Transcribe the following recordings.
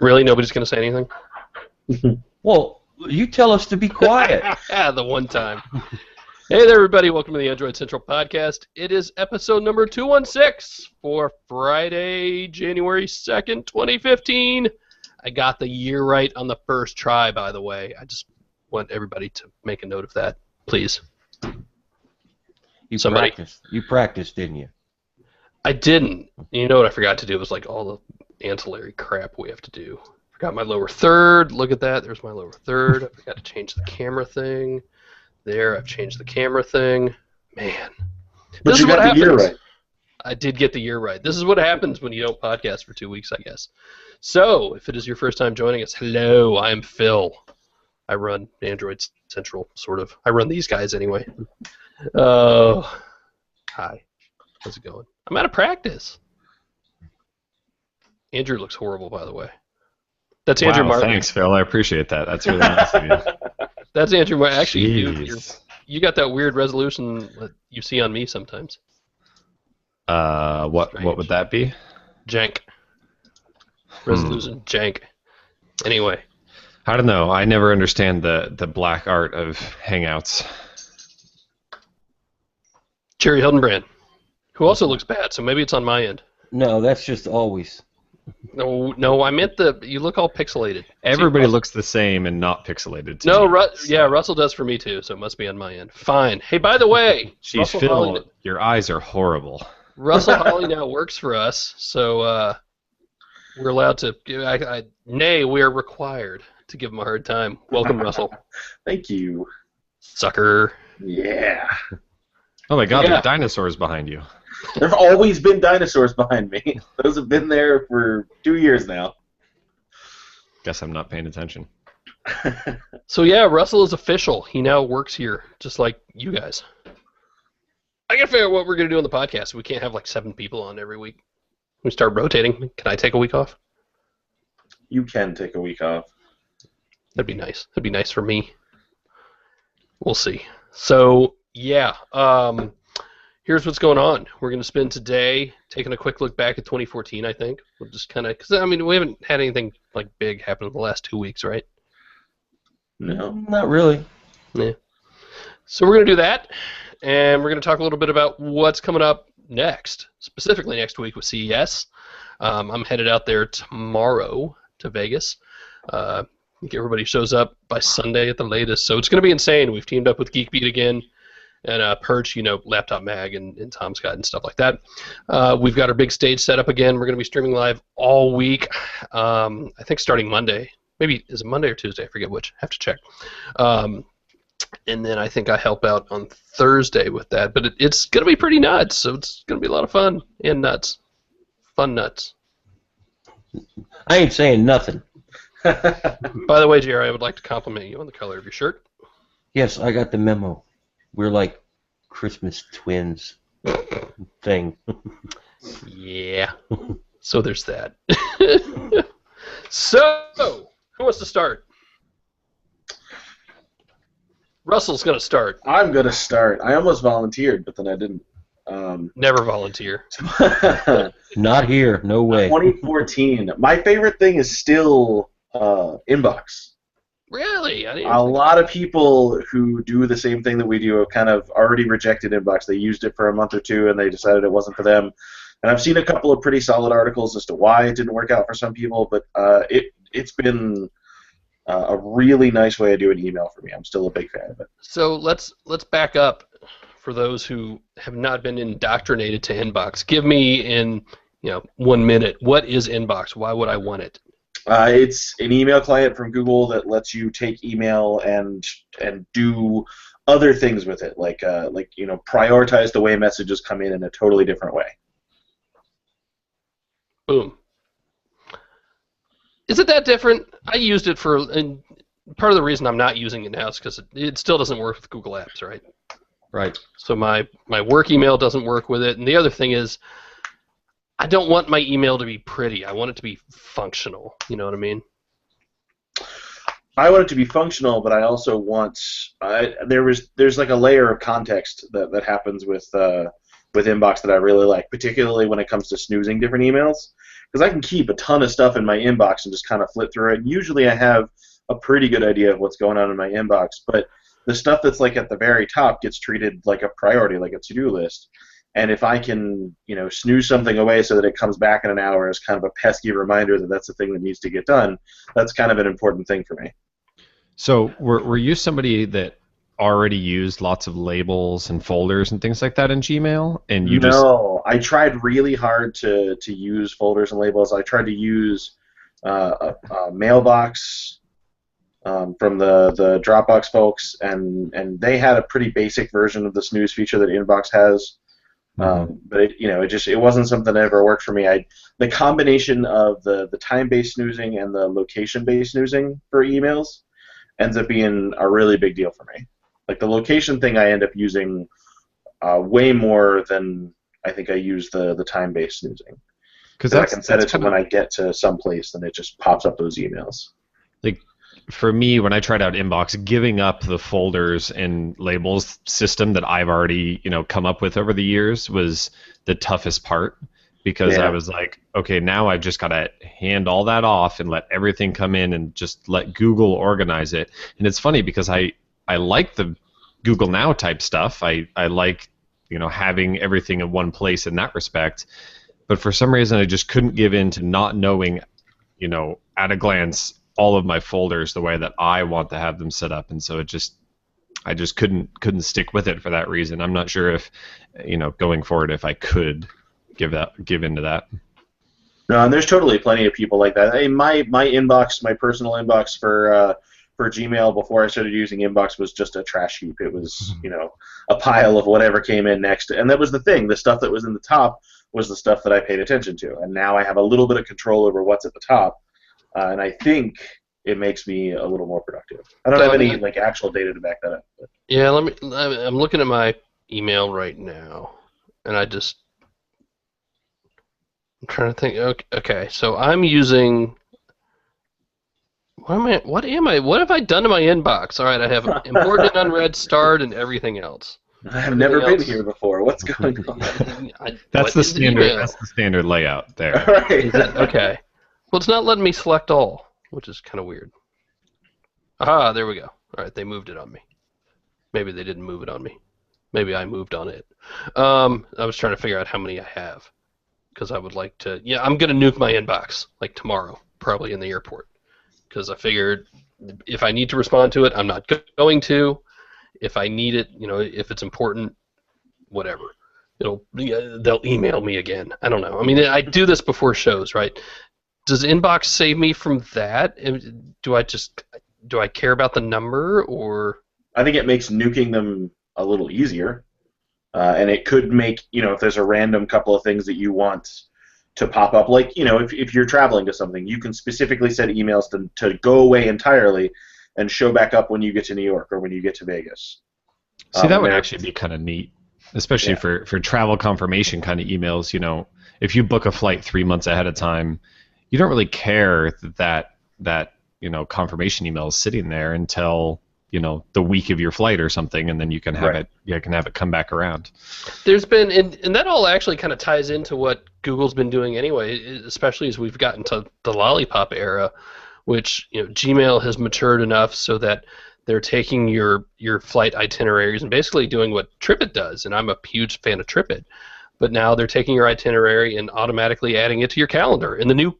Really? Nobody's going to say anything? Well, you tell us to be quiet. The one time. Hey there, everybody. Welcome to the Android Central Podcast. It is episode number 216 for Friday, January 2nd, 2015. I got the year right on the first try, by the way. I just want everybody to make a note of that, please. You practiced, didn't you? I didn't. You know what I forgot to do? It was like all the ancillary crap we have to do. Forgot my lower third. Look at that. There's my lower third. I forgot to change the camera thing. There, I've changed the camera thing. Man. But this you is what got the happens. year right. I did get the year right. This is what happens when you don't podcast for 2 weeks, I guess. So, if it is your first time joining us, hello, I'm Phil. I run Android Central, sort of. I run these guys anyway. Hi. How's it going? I'm out of practice. Andrew looks horrible, by the way. That's Andrew Martin. Thanks, Phil. I appreciate that. That's really nice of you. That's Andrew Martin. Actually, you got that weird resolution that you see on me sometimes. What would that be? Jank. Resolution jank. Anyway. I don't know. I never understand the black art of Hangouts. Jerry Hildenbrand, who also looks bad, so maybe it's on my end. No, that's just always. No, I meant you look all pixelated. Everybody looks the same and not pixelated. No, Russell does for me too, so it must be on my end. Fine. Hey, by the way, Jeez, Phil, your eyes are horrible. Russell Holly now works for us, so we're allowed to. We are required to give him a hard time. Welcome, Russell. Thank you. Sucker. Yeah. Oh my God, there's dinosaurs behind you. There have always been dinosaurs behind me. Those have been there for 2 years now. Guess I'm not paying attention. So yeah, Russell is official. He now works here, just like you guys. I gotta figure out what we're gonna do on the podcast. We can't have like 7 people on every week. We start rotating. Can I take a week off? You can take a week off. That'd be nice. That'd be nice for me. We'll see. So yeah. Here's what's going on. We're going to spend today taking a quick look back at 2014, I think. We'll just kind of, because, I mean, we haven't had anything, like, big happen in the last 2 weeks, right? No. Not really. Yeah. So we're going to do that, and we're going to talk a little bit about what's coming up next, specifically next week with CES. I'm headed out there tomorrow to Vegas. I think everybody shows up by Sunday at the latest, so it's going to be insane. We've teamed up with GeekBeat again. And Perch, Laptop Mag and Tom Scott and stuff like that. We've got our big stage set up again. We're going to be streaming live all week. I think starting Monday. Maybe, is it Monday or Tuesday? I forget which. I have to check. And then I think I help out on Thursday with that. But it's going to be pretty nuts, so it's going to be a lot of fun and nuts. Fun nuts. I ain't saying nothing. By the way, Jerry, I would like to compliment you on the color of your shirt. Yes, I got the memo. We're like Christmas twins thing. Yeah. So there's that. So, who wants to start? Russell's going to start. I'm going to start. I almost volunteered, but then I didn't. Never volunteer. Not here. No way. 2014. My favorite thing is still Inbox. Really? A lot of people who do the same thing that we do have kind of already rejected Inbox. They used it for a month or two and they decided it wasn't for them. And I've seen a couple of pretty solid articles as to why it didn't work out for some people, but it's been a really nice way of doing email for me. I'm still a big fan of it. So let's back up for those who have not been indoctrinated to Inbox. Give me in 1 minute, what is Inbox? Why would I want it? It's an email client from Google that lets you take email and do other things with it, like prioritize the way messages come in a totally different way. Boom. Is it that different? I used it and part of the reason I'm not using it now is because it still doesn't work with Google Apps, right? Right. So my work email doesn't work with it, and the other thing is, I don't want my email to be pretty. I want it to be functional. You know what I mean? I want it to be functional, but I also want there's like a layer of context that happens with Inbox that I really like, particularly when it comes to snoozing different emails. because I can keep a ton of stuff in my inbox and just kind of flip through it. And usually I have a pretty good idea of what's going on in my inbox, but the stuff that's like at the very top gets treated like a priority, like a to-do list. And if I can, snooze something away so that it comes back in an hour as kind of a pesky reminder that that's the thing that needs to get done, that's kind of an important thing for me. So were you somebody that already used lots of labels and folders and things like that in Gmail? And you No, I tried really hard to use folders and labels. I tried to use a mailbox from the Dropbox folks, and they had a pretty basic version of the snooze feature that Inbox has. But it wasn't something that ever worked for me. The combination of the time-based snoozing and the location-based snoozing for emails ends up being a really big deal for me. Like the location thing, I end up using way more than I think I use the time-based snoozing. Because I can set it to when I get to some place, then it just pops up those emails. Like for me, when I tried out Inbox, giving up the folders and labels system that I've already come up with over the years was the toughest part. Because I was like, okay, now I've just got to hand all that off and let everything come in and just let Google organize it. And it's funny because I like the Google Now type stuff. I like having everything in one place in that respect. But for some reason, I just couldn't give in to not knowing, at a glance, all of my folders the way that I want to have them set up. And so I just couldn't stick with it for that reason. I'm not sure if, going forward, if I could give into that. No, and there's totally plenty of people like that. Hey, my inbox, my personal inbox for Gmail before I started using Inbox was just a trash heap. It was, a pile of whatever came in next. And that was the thing. The stuff that was in the top was the stuff that I paid attention to. And now I have a little bit of control over what's at the top. And I think it makes me a little more productive. I don't have any actual data to back that up. But. Yeah, I'm looking at my email right now, and I'm trying to think. Okay, so I'm using. What have I done to my inbox? All right, I have important and unread, starred, and everything else. I have never been here before. What's going on? That's the standard layout there. Right. Is it? Okay. Well, it's not letting me select all, which is kind of weird. Aha, there we go. All right, they moved it on me. Maybe they didn't move it on me. Maybe I moved on it. I was trying to figure out how many I have, because I would like to. Yeah, I'm gonna nuke my inbox like tomorrow, probably in the airport, because I figured if I need to respond to it, I'm not going to. If I need it, if it's important, whatever. They'll email me again. I don't know. I mean, I do this before shows, right? Does Inbox save me from that? Do I care about the number, or? I think it makes nuking them a little easier, and it could make if there's a random couple of things that you want to pop up, like if you're traveling to something, you can specifically set emails to go away entirely and show back up when you get to New York or when you get to Vegas. See, that would actually be kind of neat, especially for travel confirmation kind of emails. If you book a flight 3 months ahead of time, you don't really care that confirmation email is sitting there until the week of your flight or something, and then you can have it. You can have it come back around. There's been, and that all actually kind of ties into what Google's been doing anyway, especially as we've gotten to the Lollipop era, which Gmail has matured enough so that they're taking your flight itineraries and basically doing what TripIt does, and I'm a huge fan of TripIt, but now they're taking your itinerary and automatically adding it to your calendar. And the new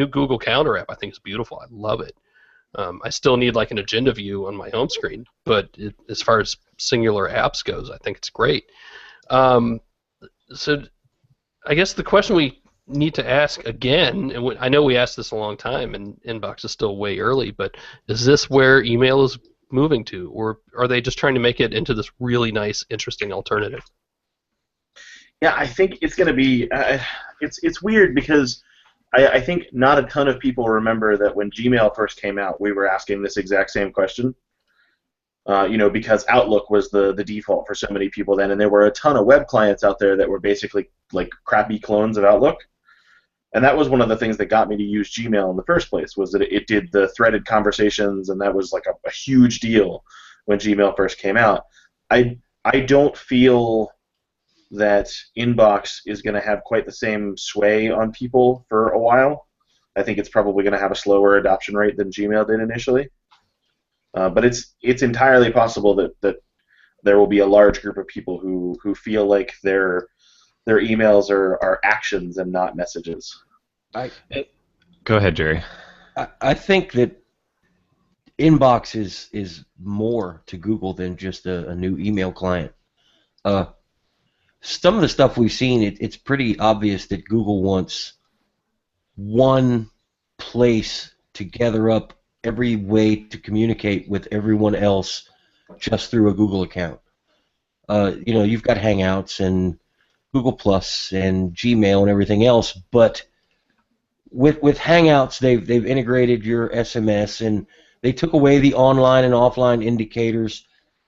Google Calendar app, I think, is beautiful. I love it. I still need like an agenda view on my home screen, but as far as singular apps goes, I think it's great. So I guess the question we need to ask again, and I know we asked this a long time, and Inbox is still way early, but is this where email is moving to, or are they just trying to make it into this really nice, interesting alternative? Yeah, I think it's going to be. It's weird because I think not a ton of people remember that when Gmail first came out, we were asking this exact same question. Because Outlook was the default for so many people then, and there were a ton of web clients out there that were basically like crappy clones of Outlook. And that was one of the things that got me to use Gmail in the first place, was that it did the threaded conversations, and that was like a huge deal when Gmail first came out. I don't feel that Inbox is going to have quite the same sway on people for a while. I think it's probably going to have a slower adoption rate than Gmail did initially. But it's entirely possible that there will be a large group of people who feel like their emails are actions and not messages. Go ahead, Jerry. I think that Inbox is more to Google than just a new email client. Some of the stuff we've seen, it's pretty obvious that Google wants one place to gather up every way to communicate with everyone else just through a Google account. You've got Hangouts and Google Plus and Gmail and everything else, but with Hangouts, they've integrated your SMS, and they took away the online and offline indicators.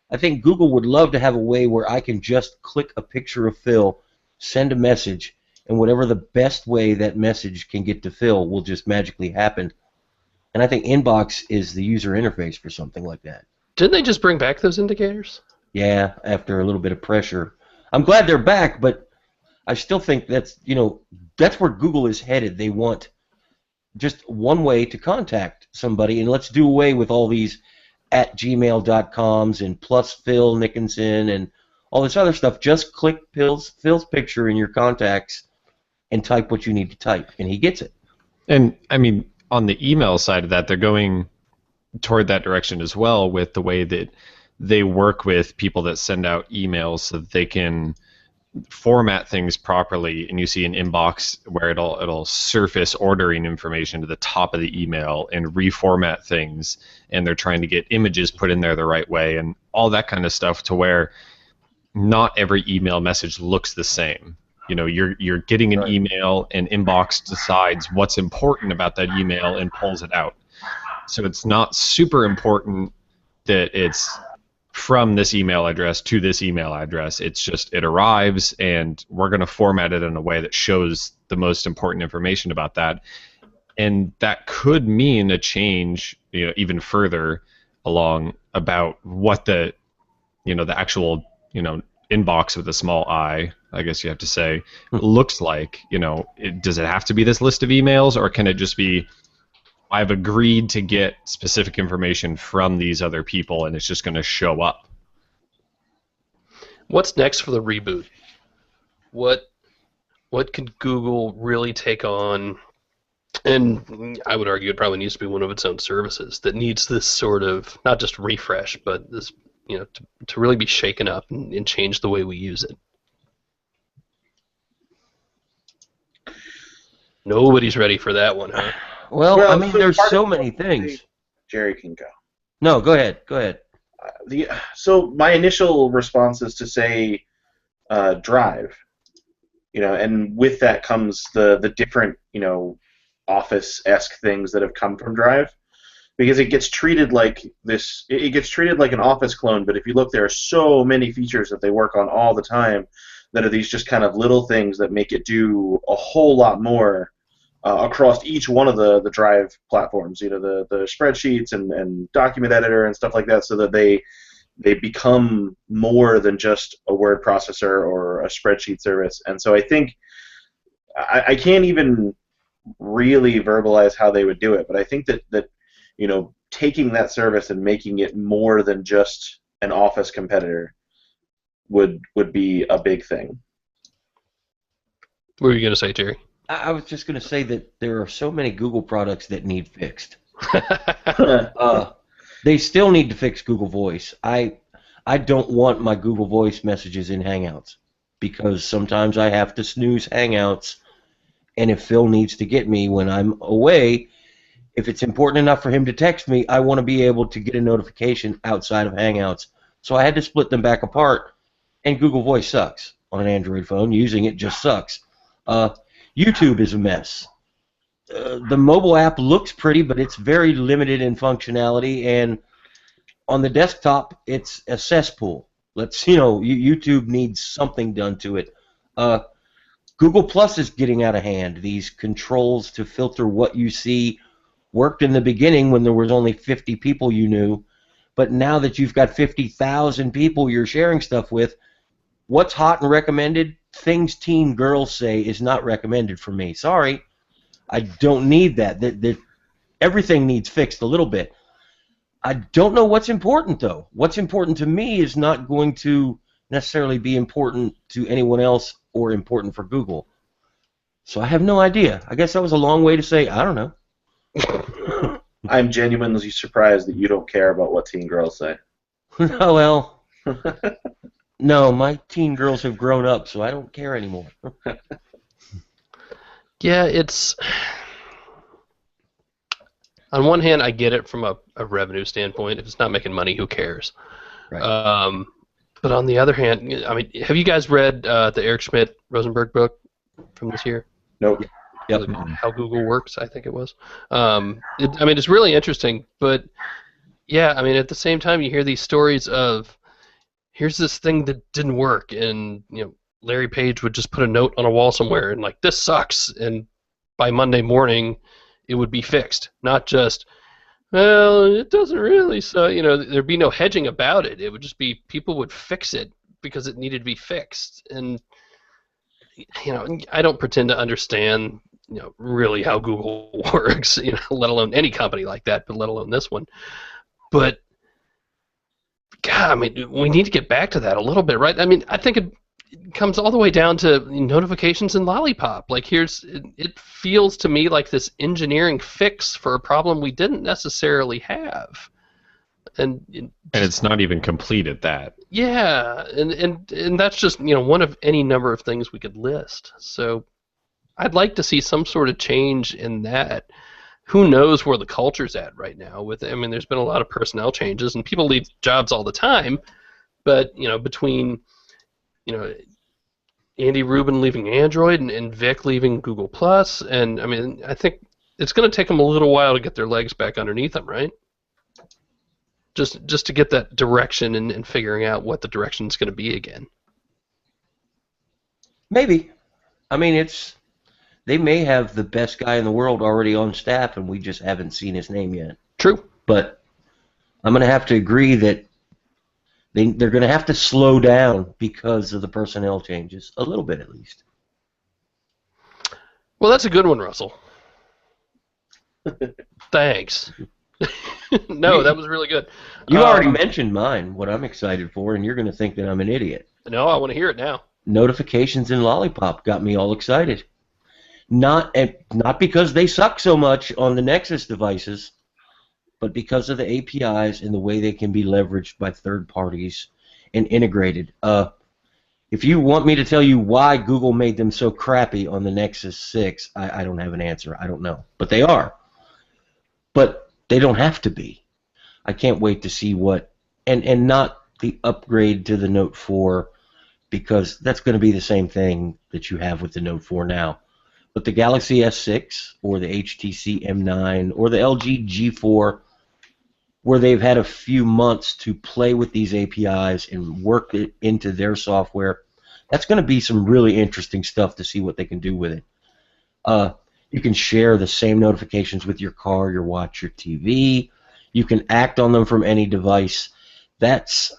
I think Google would love to have a way where I can just click a picture of Phil, send a message, and whatever the best way that message can get to Phil will just magically happen. And I think Inbox is the user interface for something like that. Didn't they just bring back those indicators? Yeah, after a little bit of pressure. I'm glad they're back, but I still think that's where Google is headed. They want just one way to contact somebody, and let's do away with all these @gmail.coms and plus Phil Nickinson and all this other stuff. Just click Phil's picture in your contacts and type what you need to type, and he gets it. And I mean, on the email side of that, they're going toward that direction as well with the way that they work with people that send out emails so that they can format things properly, and you see an inbox where it'll surface ordering information to the top of the email and reformat things, and they're trying to get images put in there the right way and all that kind of stuff, to where not every email message looks the same. You're getting an email, and Inbox decides what's important about that email and pulls it out. So it's not super important that it's from this email address to this email address. It's just it arrives, and we're going to format it in a way that shows the most important information about that. And that could mean a change, even further along about what the actual, inbox with a small I guess you have to say, looks like. Does it have to be this list of emails, or can it just be, I've agreed to get specific information from these other people, and it's just going to show up? What's next for the reboot? What could Google really take on? And I would argue it probably needs to be one of its own services that needs this sort of, not just refresh, but this, to really be shaken up and change the way we use it. Nobody's ready for that one, huh? Well, I mean, there's so many things. Jerry can go. No, go ahead. Go ahead. So my initial response is to say Drive, and with that comes the different, Office-esque things that have come from Drive, because it gets treated like this. It gets treated like an Office clone, but if you look, there are so many features that they work on all the time that are these just kind of little things that make it do a whole lot more across each one of the Drive platforms, the spreadsheets and document editor and stuff like that, so that they become more than just a word processor or a spreadsheet service. And so I think I can't even really verbalize how they would do it, but I think that taking that service and making it more than just an Office competitor would be a big thing. What were you going to say, Jerry? I was just going to say that there are so many Google products that need fixed. They still need to fix Google Voice. I don't want my Google Voice messages in Hangouts, because sometimes I have to snooze Hangouts, and if Phil needs to get me when I'm away, if it's important enough for him to text me, I want to be able to get a notification outside of Hangouts. So I had to split them back apart, and Google Voice sucks on an Android phone. Using it just sucks. YouTube is a mess. The mobile app looks pretty, but it's very limited in functionality, and on the desktop, it's a cesspool. YouTube needs something done to it. Google Plus is getting out of hand. These controls to filter what you see worked in the beginning when there was only 50 people you knew, but now that you've got 50,000 people you're sharing stuff with, what's hot and recommended, things teen girls say is not recommended for me. Sorry, I don't need that. Everything needs fixed a little bit. I don't know what's important, though. What's important to me is not going to necessarily be important to anyone else or important for Google. So I have no idea. I guess that was a long way to say I don't know. I'm genuinely surprised that you don't care about what teen girls say. Oh, well, no, my teen girls have grown up, so I don't care anymore. Yeah, it's... On one hand, I get it from a revenue standpoint. If it's not making money, who cares? Right. But on the other hand, I mean, have you guys read the Eric Schmidt Rosenberg book from this year? Nope. Yep. How Google Works, I think it was. I mean, it's really interesting, but yeah, I mean, at the same time, you hear these stories of here's this thing that didn't work, and Larry Page would just put a note on a wall somewhere and like, this sucks, and by Monday morning it would be fixed. Not just, well, it doesn't really, so there'd be no hedging about it. It would just be people would fix it because it needed to be fixed. And I don't pretend to understand really how Google works, let alone any company like that, but let alone this one. But God, I mean, we need to get back to that a little bit, right? I mean, I think it comes all the way down to notifications in Lollipop. Like, it feels to me like this engineering fix for a problem we didn't necessarily have, and it's not even complete at that. Yeah, and that's just one of any number of things we could list. So, I'd like to see some sort of change in that. Who knows where the culture's at right now? I mean, there's been a lot of personnel changes, and people leave jobs all the time. But between Andy Rubin leaving Android and Vic leaving Google Plus, and I mean, I think it's going to take them a little while to get their legs back underneath them, right? Just to get that direction and figuring out what the direction is going to be again. Maybe. I mean, they may have the best guy in the world already on staff, and we just haven't seen his name yet. True. But I'm going to have to agree that they're going to have to slow down because of the personnel changes, a little bit at least. Well, that's a good one, Russell. Thanks. No, that was really good. You already mentioned mine, what I'm excited for, and you're going to think that I'm an idiot. No, I want to hear it now. Notifications in Lollipop got me all excited. Not because they suck so much on the Nexus devices, but because of the APIs and the way they can be leveraged by third parties and integrated. If you want me to tell you why Google made them so crappy on the Nexus 6, I don't have an answer. I don't know. But they are. But they don't have to be. I can't wait to see what... And not the upgrade to the Note 4, because that's going to be the same thing that you have with the Note 4 now. But the Galaxy S6 or the HTC M9 or the LG G4, where they've had a few months to play with these APIs and work it into their software, that's going to be some really interesting stuff to see what they can do with it. You can share the same notifications with your car, your watch, your TV. You can act on them from any device. That's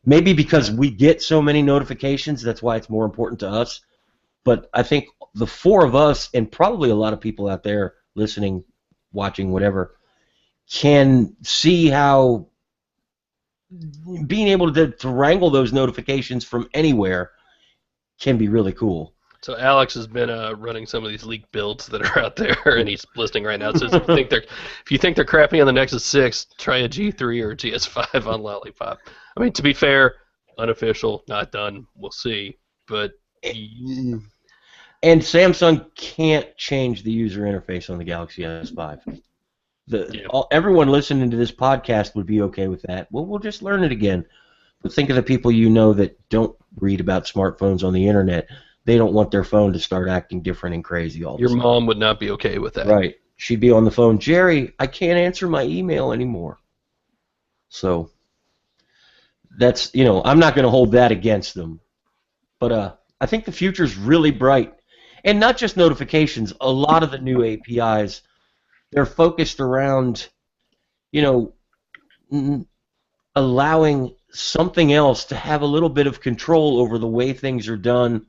maybe because we get so many notifications, that's why it's more important to us. But I think the four of us, and probably a lot of people out there listening, watching, whatever, can see how being able to wrangle those notifications from anywhere can be really cool. So Alex has been running some of these leaked builds that are out there, and he's listing right now. So if you think they're crappy on the Nexus 6, try a G3 or a GS5 on Lollipop. I mean, to be fair, unofficial, not done. We'll see, but. And Samsung can't change the user interface on the Galaxy S5. Everyone listening to this podcast would be okay with that. Well, we'll just learn it again. But think of the people you know that don't read about smartphones on the internet. They don't want their phone to start acting different and crazy all the time. Your mom would not be okay with that. Right. She'd be on the phone, Jerry, I can't answer my email anymore. So that's, I'm not going to hold that against them. But I think the future's really bright. And not just notifications, a lot of the new APIs, they're focused around, allowing something else to have a little bit of control over the way things are done.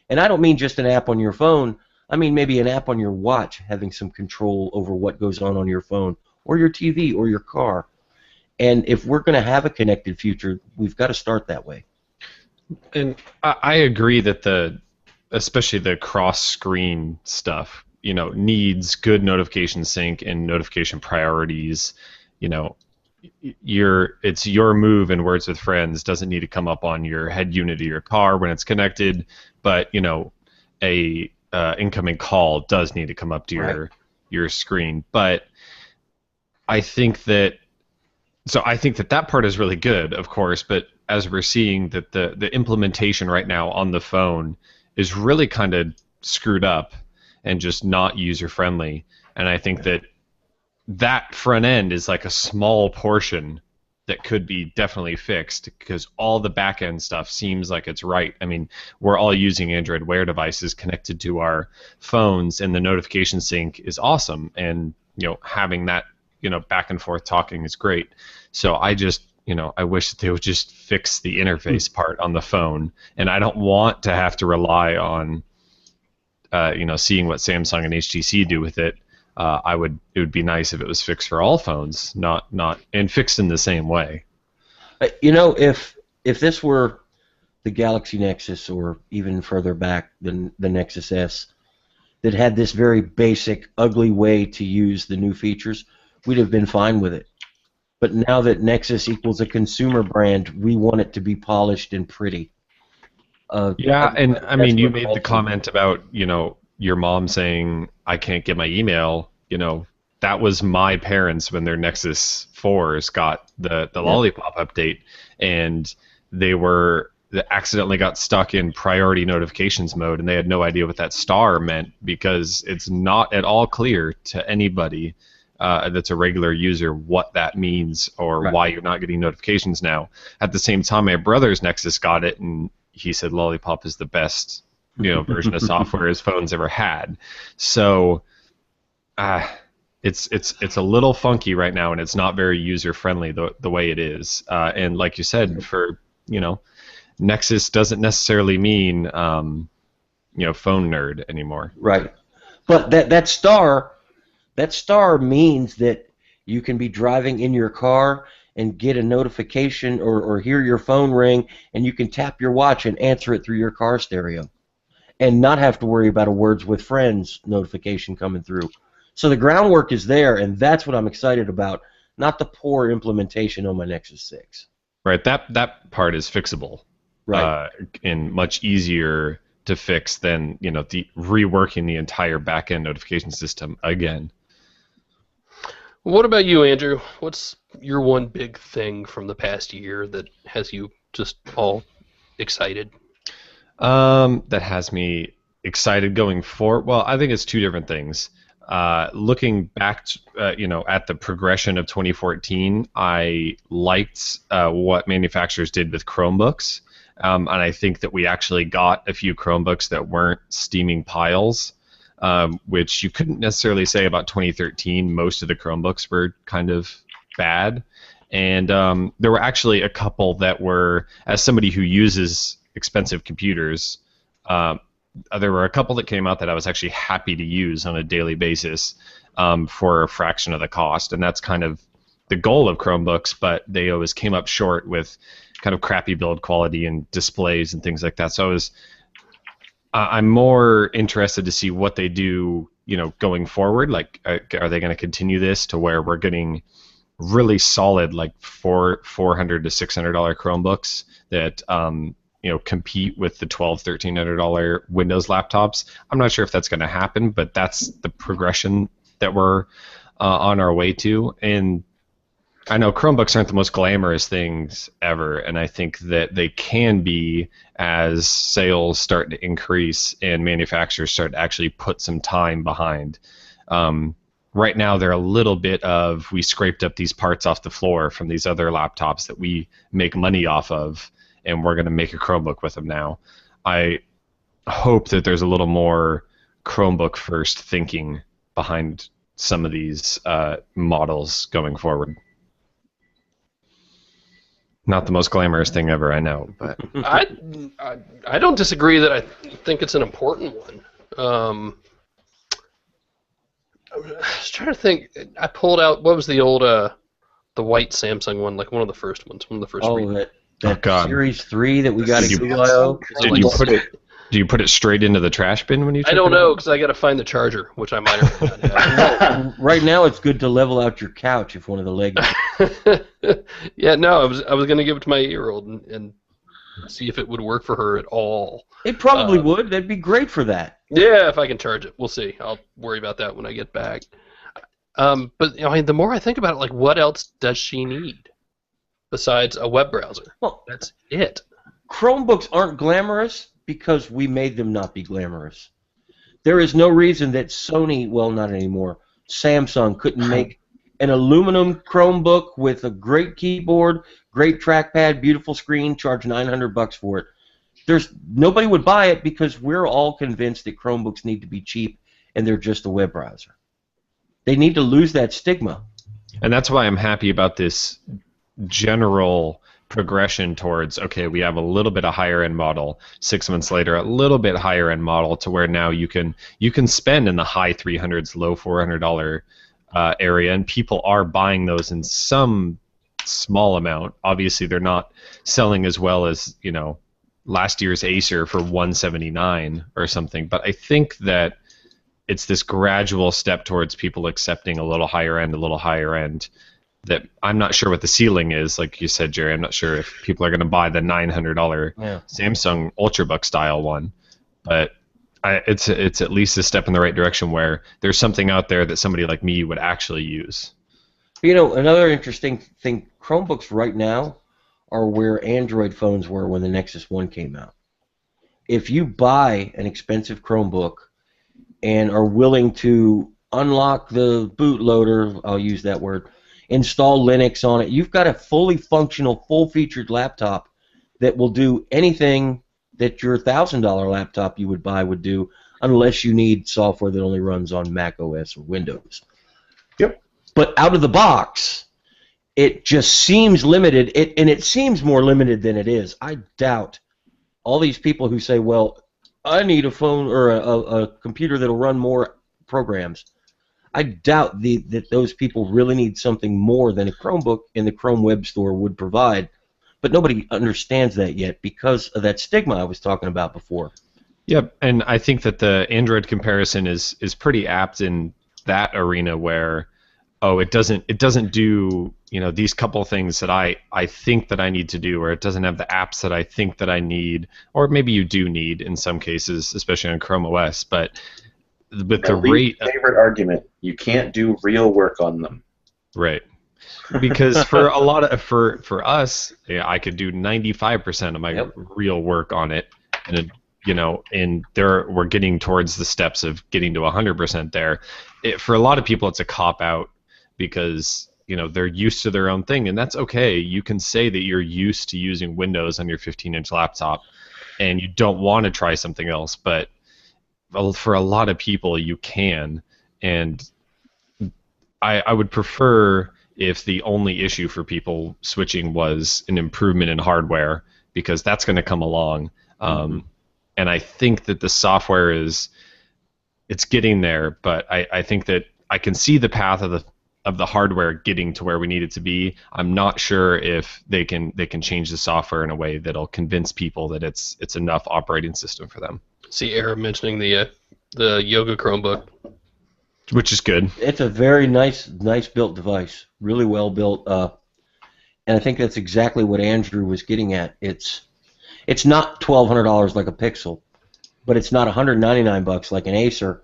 And I don't mean just an app on your phone. I mean maybe an app on your watch having some control over what goes on your phone or your TV or your car. And if we're going to have a connected future, we've got to start that way. And I agree that especially the cross-screen stuff, needs good notification sync and notification priorities. It's your move in Words with Friends doesn't need to come up on your head unit of your car when it's connected, but a incoming call does need to come up to your screen. But I think that that part is really good, of course, but as we're seeing that the implementation right now on the phone is really kind of screwed up and just not user friendly. And I think that front end is like a small portion that could be definitely fixed, because all the back end stuff seems like it's right. I mean, we're all using Android Wear devices connected to our phones, and the notification sync is awesome, and having that back and forth talking is great. So I just I wish that they would just fix the interface part on the phone, and I don't want to have to rely on seeing what Samsung and HTC do with it. It would be nice if it was fixed for all phones, not and fixed in the same way. If this were the Galaxy Nexus, or even further back than the Nexus S, that had this very basic, ugly way to use the new features, we'd have been fine with it. But now that Nexus equals a consumer brand, we want it to be polished and pretty. Yeah, and I mean, you made the comment about your mom saying I can't get my email. That was my parents when their Nexus 4s got the Lollipop update, and they accidentally got stuck in priority notifications mode, and they had no idea what that star meant, because it's not at all clear to anybody that's a regular user what that means, or why you're not getting notifications now. At the same time, my brother's Nexus got it, and he said Lollipop is the best version of software his phone's ever had. So it's a little funky right now, and it's not very user friendly the way it is. And like you said, for Nexus doesn't necessarily mean phone nerd anymore. Right. But that star means that you can be driving in your car and get a notification or hear your phone ring, and you can tap your watch and answer it through your car stereo, and not have to worry about a Words with Friends notification coming through. So the groundwork is there, and that's what I'm excited about, not the poor implementation on my Nexus 6. Right, that part is fixable. Right. And much easier to fix than reworking the entire back-end notification system again. What about you, Andrew? What's your one big thing from the past year that has you just all excited? That has me excited going forward. Well, I think it's two different things. Looking back, at the progression of 2014, I liked what manufacturers did with Chromebooks, and I think that we actually got a few Chromebooks that weren't steaming piles. Which you couldn't necessarily say about 2013. Most of the Chromebooks were kind of bad, and there were actually a couple that were, as somebody who uses expensive computers, there were a couple that came out that I was actually happy to use on a daily basis for a fraction of the cost, and that's kind of the goal of Chromebooks, but they always came up short with kind of crappy build quality and displays and things like that. So I'm more interested to see what they do, going forward. Like, are they going to continue this to where we're getting really solid, like $400 to $600 Chromebooks that compete with the $1,200, $1,300 Windows laptops? I'm not sure if that's going to happen, but that's the progression that we're on our way to. And I know Chromebooks aren't the most glamorous things ever, and I think that they can be as sales start to increase and manufacturers start to actually put some time behind. Right now, they're a little bit of, we scraped up these parts off the floor from these other laptops that we make money off of, and we're going to make a Chromebook with them now. I hope that there's a little more Chromebook first thinking behind some of these models going forward. Not the most glamorous thing ever, I know, but I don't disagree that I think it's an important one. I was trying to think. I pulled out, what was the old the white Samsung one, like one of the first ones, one of the first. That God. Series 3 that we got Did at you- Google I/O. do you put it straight into the trash bin when you? I took don't it know out? because I got to find the charger, which I might or might not have. Right now, it's good to level out your couch if one of the legs. Yeah, no, I was gonna give it to my 8-year-old and see if it would work for her at all. It probably would. That'd be great for that. Yeah, if I can charge it, we'll see. I'll worry about that when I get back. But I mean, the more I think about it, like, what else does she need besides a web browser? Well, That's it. Chromebooks aren't glamorous because we made them not be glamorous. There is no reason that Sony, well, not anymore, Samsung couldn't make an aluminum Chromebook with a great keyboard, great trackpad, beautiful screen, charge $900 for it. Nobody would buy it because we're all convinced that Chromebooks need to be cheap and they're just a web browser. They need to lose that stigma. And that's why I'm happy about this general progression towards, okay, we have a little bit of higher end model, 6 months later a little bit higher end model, to where now you can spend in the high $300s, low $400 area, and people are buying those in some small amount. Obviously they're not selling as well as, last year's Acer for $179 or something, but I think that it's this gradual step towards people accepting a little higher end, that I'm not sure what the ceiling is. Like you said, Jerry, I'm not sure if people are going to buy the $900 Samsung Ultrabook style one, but it's at least a step in the right direction where there's something out there that somebody like me would actually use. Another interesting thing, Chromebooks right now are where Android phones were when the Nexus 1 came out. If you buy an expensive Chromebook and are willing to unlock the bootloader, I'll use that word, install Linux on it, you've got a fully functional, full-featured laptop that will do anything that your $1,000 laptop you would buy would do, unless you need software that only runs on Mac OS or Windows. Yep. But out of the box, it just seems limited, and it seems more limited than it is. I doubt all these people who say, well, I need a phone or a computer that'll run more programs. I doubt that those people really need something more than a Chromebook in the Chrome Web Store would provide. But nobody understands that yet because of that stigma I was talking about before. Yep, and I think that the Android comparison is pretty apt in that arena where, it doesn't do these couple things that I think that I need to do, or it doesn't have the apps that I think that I need, or maybe you do need in some cases, especially on Chrome OS. But with the rate, favorite argument, you can't do real work on them. Right. Because for a lot of for us, I could do 95% of my real work on it, and and we're getting towards the steps of getting to 100% there. For a lot of people, it's a cop out because they're used to their own thing, and that's okay. You can say that you're used to using Windows on your 15-inch laptop, and you don't want to try something else. But for a lot of people, you can, and I would prefer if the only issue for people switching was an improvement in hardware, because that's going to come along. And I think that the software it's getting there, but I think that I can see the path of the hardware getting to where we need it to be. I'm not sure if they can change the software in a way that'll convince people that it's enough operating system for them. See Aaron mentioning the Yoga Chromebook, which is good. It's a very nice built device, really well built, and I think that's exactly what Andrew was getting at. It's not $1,200 like a Pixel, but it's not $199 like an Acer.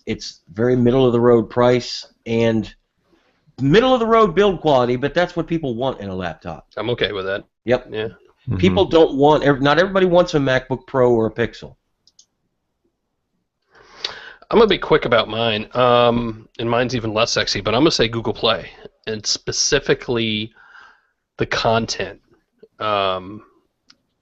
It's very middle of the road price and middle of the road build quality, but that's what people want in a laptop. I'm okay with that. Yep. Yeah. Mm-hmm. People don't want. Not everybody wants a MacBook Pro or a Pixel. I'm going to be quick about mine, and mine's even less sexy, but I'm going to say Google Play, and specifically the content.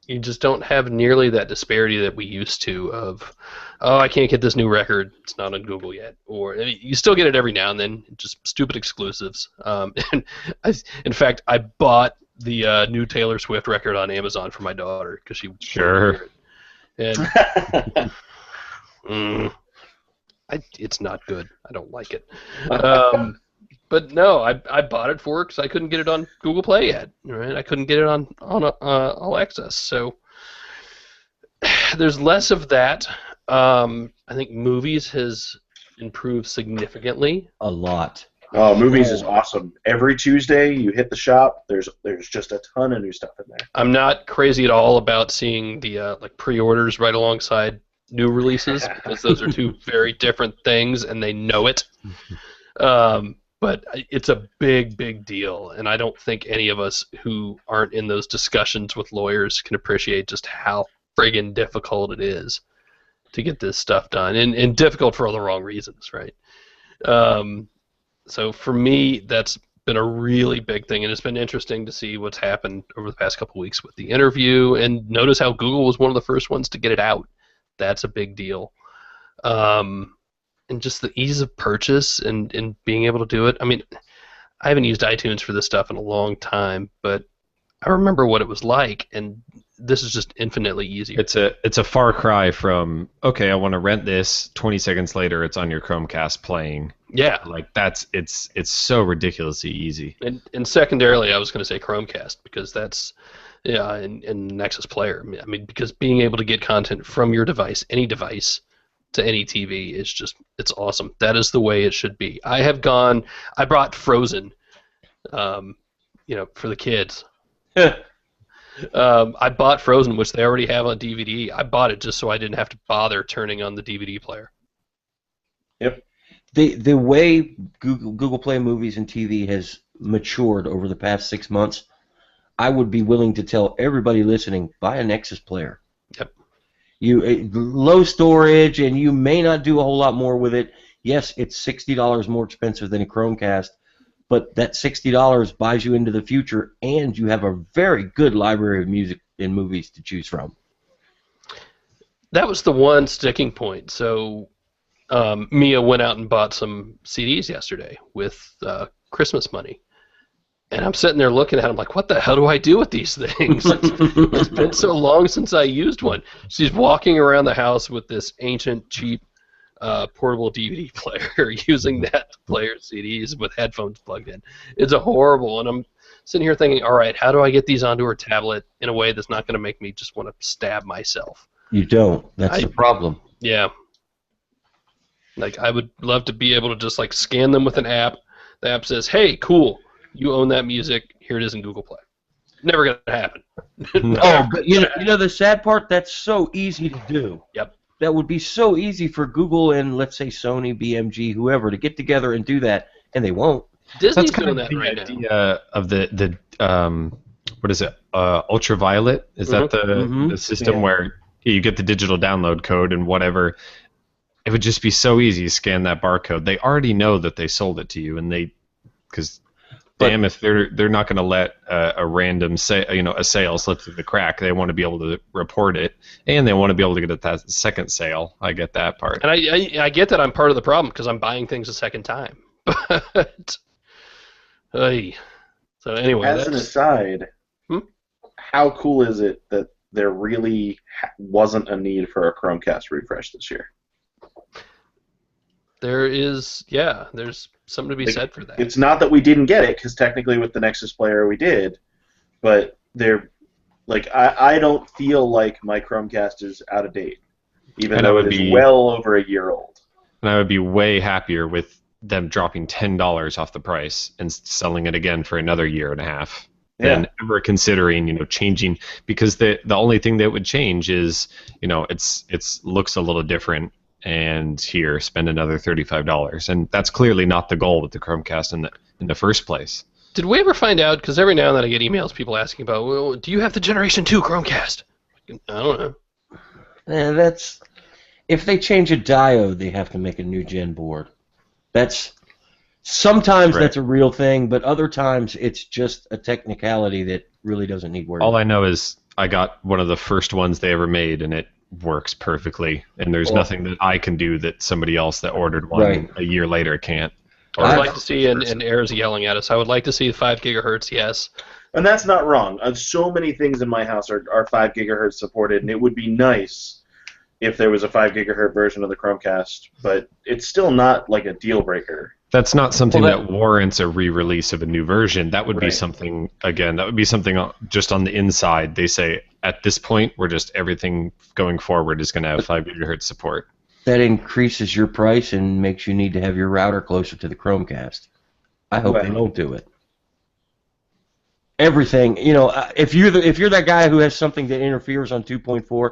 You just don't have nearly that disparity that we used to of, I can't get this new record, it's not on Google yet. Or you still get it every now and then, just stupid exclusives. In fact, I bought the new Taylor Swift record on Amazon for my daughter because she Sure. and it's not good. I don't like it. But no, I bought it for her because I couldn't get it on Google Play yet. Right? I couldn't get it on All Access. So there's less of that. I think movies has improved significantly. A lot. Oh, movies is awesome. Every Tuesday you hit the shop. There's just a ton of new stuff in there. I'm not crazy at all about seeing the like pre-orders right alongside new releases because those are two very different things and they know it. But it's a big deal, and I don't think any of us who aren't in those discussions with lawyers can appreciate just how friggin' difficult it is to get this stuff done, and difficult for all the wrong reasons, right? So for me, that's been a really big thing, and it's been interesting to see what's happened over the past couple weeks with the interview, and notice how Google was one of the first ones to get it out. That's a big deal. And just the ease of purchase and being able to do it. I mean, I haven't used iTunes for this stuff in a long time, but I remember what it was like, and this is just infinitely easier. It's a far cry from, okay, I want to rent this, 20 seconds later it's on your Chromecast playing. Yeah. Like it's so ridiculously easy. And secondarily, I was going to say Chromecast because that's, yeah, and Nexus Player. I mean, because being able to get content from your device, any device, to any TV is just, it's awesome. That is the way it should be. I brought Frozen, for the kids. I bought Frozen, which they already have on DVD. I bought it just so I didn't have to bother turning on the DVD player. Yep. The way Google Play Movies and TV has matured over the past 6 months, I would be willing to tell everybody listening, buy a Nexus player. Yep. Low storage, and you may not do a whole lot more with it. Yes, it's $60 more expensive than a Chromecast, but that $60 buys you into the future, and you have a very good library of music and movies to choose from. That was the one sticking point. So Mia went out and bought some CDs yesterday with Christmas money. And I'm sitting there looking at them like, what the hell do I do with these things? It's been so long since I used one. She's walking around the house with this ancient, cheap, portable DVD player using that to play her CDs with headphones plugged in. It's a horrible, and I'm sitting here thinking, all right, how do I get these onto her tablet in a way that's not going to make me just want to stab myself? You don't. That's the problem. Yeah. Like, I would love to be able to just, like, scan them with an app. The app says, hey, cool. You own that music. Here it is in Google Play. Never gonna happen. Oh, but you know the sad part. That's so easy to do. Yep. That would be so easy for Google and let's say Sony, BMG, whoever to get together and do that, and they won't. Disney's That's kind doing of that the right idea now. of the what is it? Ultraviolet? Is that the system where you get the digital download code and whatever? It would just be so easy. Scan that barcode. They already know that they sold it to you, and because. Damn, if they're not going to let a random a sale slip through the crack, they want to be able to report it, and they want to be able to get that second sale. I get that part. And I get that I'm part of the problem because I'm buying things a second time. But so anyway, as an aside, how cool is it that there really wasn't a need for a Chromecast refresh this year? There's something to be said for that. It's not that we didn't get it, because technically with the Nexus player we did, but I don't feel like my Chromecast is out of date, even though it is well over a year old. And I would be way happier with them dropping $10 off the price and selling it again for another year and a half than ever considering changing, because the only thing that would change is it's looks a little different. And here, spend another $35, and that's clearly not the goal with the Chromecast in the first place. Did we ever find out? Because every now and then I get emails, people asking about, well, do you have the Generation 2 Chromecast? I don't know. That's if they change a diode, they have to make a new gen board. Sometimes that's a real thing, but other times it's just a technicality that really doesn't need work. All I know is I got one of the first ones they ever made, and it works perfectly, and there's nothing that I can do that somebody else that ordered one a year later can't. I would like to see, and Air's yelling at us, I would like to see 5 gigahertz, yes. And that's not wrong. So many things in my house are 5 gigahertz supported, and it would be nice if there was a 5 gigahertz version of the Chromecast, but it's still not like a deal breaker. That's not something that warrants a re-release of a new version. That would be Right. something, again, that would be something just on the inside. They say, at this point, we're just, everything going forward is going to have 5 gigahertz support. That increases your price and makes you need to have your router closer to the Chromecast. I hope they don't do it. Everything, if you're that guy who has something that interferes on 2.4,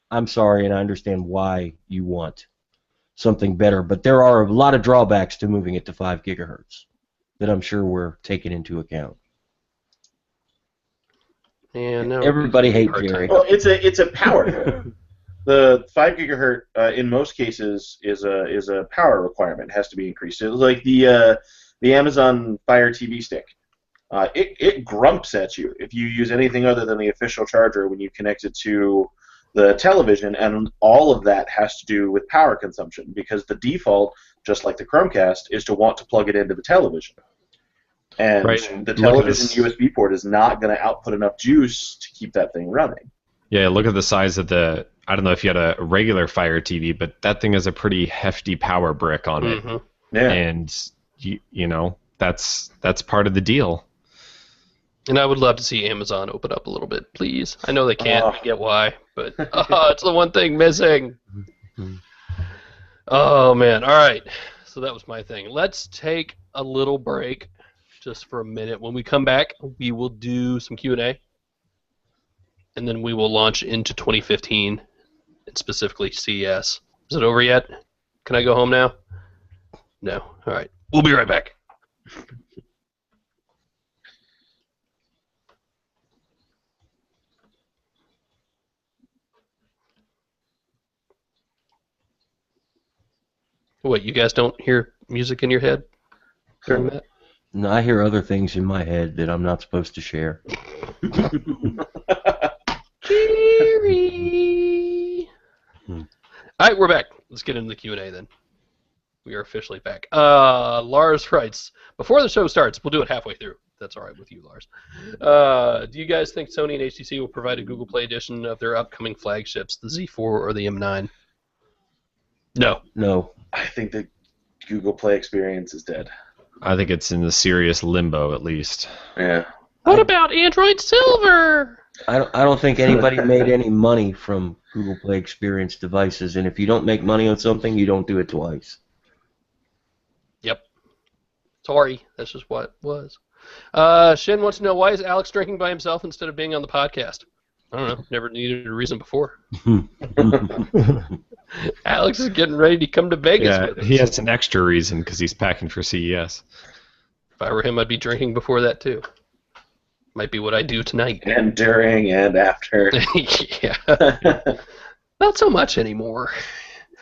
I'm sorry, and I understand why you want something better, but there are a lot of drawbacks to moving it to 5 gigahertz that I'm sure we're taking into account. Yeah, no. Everybody hates Jerry. Well, it's a power. The 5 gigahertz in most cases is a power requirement. It has to be increased. It's like the Amazon Fire TV stick. It grumps at you if you use anything other than the official charger when you connect it to the television, and all of that has to do with power consumption, because the default, just like the Chromecast, is to want to plug it into the television. And the television USB port is not going to output enough juice to keep that thing running. Yeah, look at the size of the, I don't know if you had a regular Fire TV, but that thing has a pretty hefty power brick on it. Mm-hmm. Yeah. And, that's part of the deal. And I would love to see Amazon open up a little bit, please. I know they can't. I get why, but it's the one thing missing. Oh, man. All right. So that was my thing. Let's take a little break just for a minute. When we come back, we will do some Q&A, and then we will launch into 2015, and specifically CES. Is it over yet? Can I go home now? No. All right. We'll be right back. What, you guys don't hear music in your head during that? No, I hear other things in my head that I'm not supposed to share. Jerry! All right, we're back. Let's get into the Q&A then. We are officially back. Lars writes, before the show starts, we'll do it halfway through. That's all right with you, Lars. Do you guys think Sony and HTC will provide a Google Play edition of their upcoming flagships, the Z4 or the M9? No. I think the Google Play experience is dead. I think it's in the serious limbo, at least. Yeah. What about Android Silver? I don't think anybody made any money from Google Play Experience devices, and if you don't make money on something, you don't do it twice. Yep. Sorry, that's just what it was. Shin wants to know, why is Alex drinking by himself instead of being on the podcast? I don't know. Never needed a reason before. Alex is getting ready to come to Vegas with us. He has an extra reason because he's packing for CES. If I were him, I'd be drinking before that, too. Might be what I do tonight. And during and after. Yeah. Not so much anymore.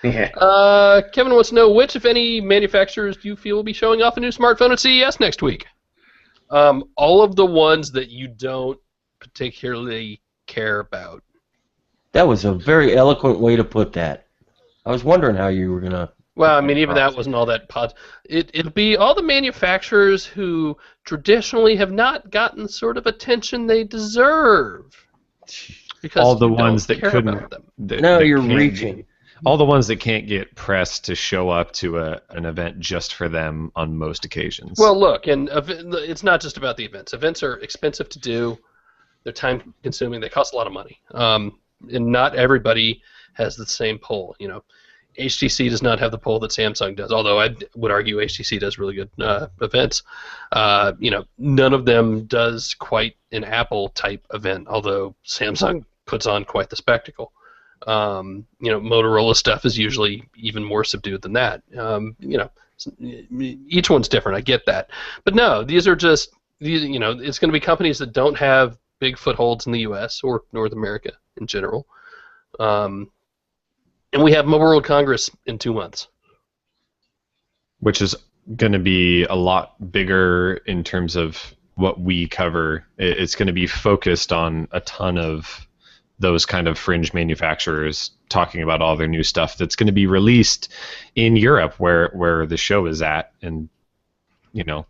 Yeah. Kevin wants to know, which, if any, manufacturers do you feel will be showing off a new smartphone at CES next week? All of the ones that you don't particularly care about. That was a very eloquent way to put that. I was wondering how you were going to... Well, I mean, even that wasn't all that it'll be all the manufacturers who traditionally have not gotten the sort of attention they deserve. Because all the you ones don't that care couldn't... about them. No, you're reaching. All the ones that can't get pressed to show up to an event just for them on most occasions. Well, look, and it's not just about the events. Events are expensive to do. They're time-consuming. They cost a lot of money. And not everybody has the same pull. You know, HTC does not have the pull that Samsung does, although I would argue HTC does really good events. You know, none of them does quite an Apple-type event, although Samsung puts on quite the spectacle. You know, Motorola stuff is usually even more subdued than that. You know, each one's different. I get that, but no, these are just you know, it's going to be companies that don't have big footholds in the U.S. or North America in general. And we have Mobile World Congress in 2 months, which is going to be a lot bigger in terms of what we cover. It's going to be focused on a ton of those kind of fringe manufacturers talking about all their new stuff that's going to be released in Europe, where the show is at. And you know,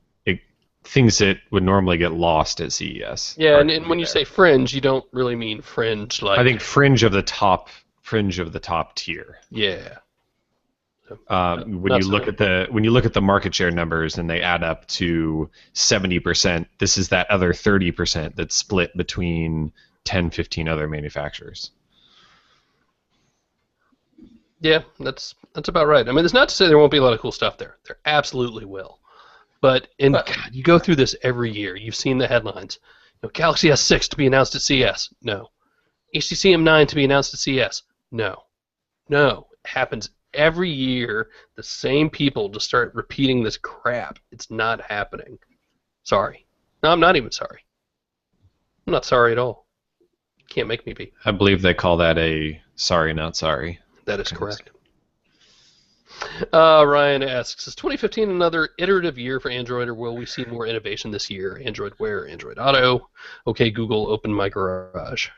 things that would normally get lost at CES. Yeah, and when you say fringe, you don't really mean fringe like. I think fringe of the top tier. Yeah. When you look at the market share numbers and they add up to 70%, this is that other 30% that's split between 10, 15 other manufacturers. Yeah, that's about right. I mean, it's not to say there won't be a lot of cool stuff there. There absolutely will. But God, you go through this every year. You've seen the headlines. Galaxy S6 to be announced at CES. No. HTC M9 to be announced at CES. No. It happens every year. The same people just start repeating this crap. It's not happening. Sorry. No, I'm not even sorry. I'm not sorry at all. Can't make me be. I believe they call that a sorry, not sorry. That is correct. Ryan asks, is 2015 another iterative year for Android, or will we see more innovation this year? Android Wear, Android Auto. Okay, Google, open my garage.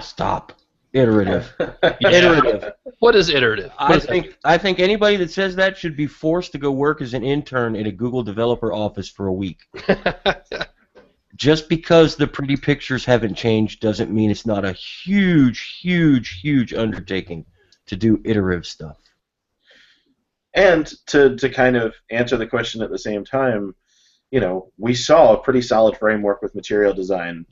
Stop. Iterative. Yeah. Iterative. What is iterative? I think anybody that says that should be forced to go work as an intern in a Google developer office for a week. Just because the pretty pictures haven't changed doesn't mean it's not a huge, huge, huge undertaking to do iterative stuff. And to kind of answer the question at the same time, we saw a pretty solid framework with material design.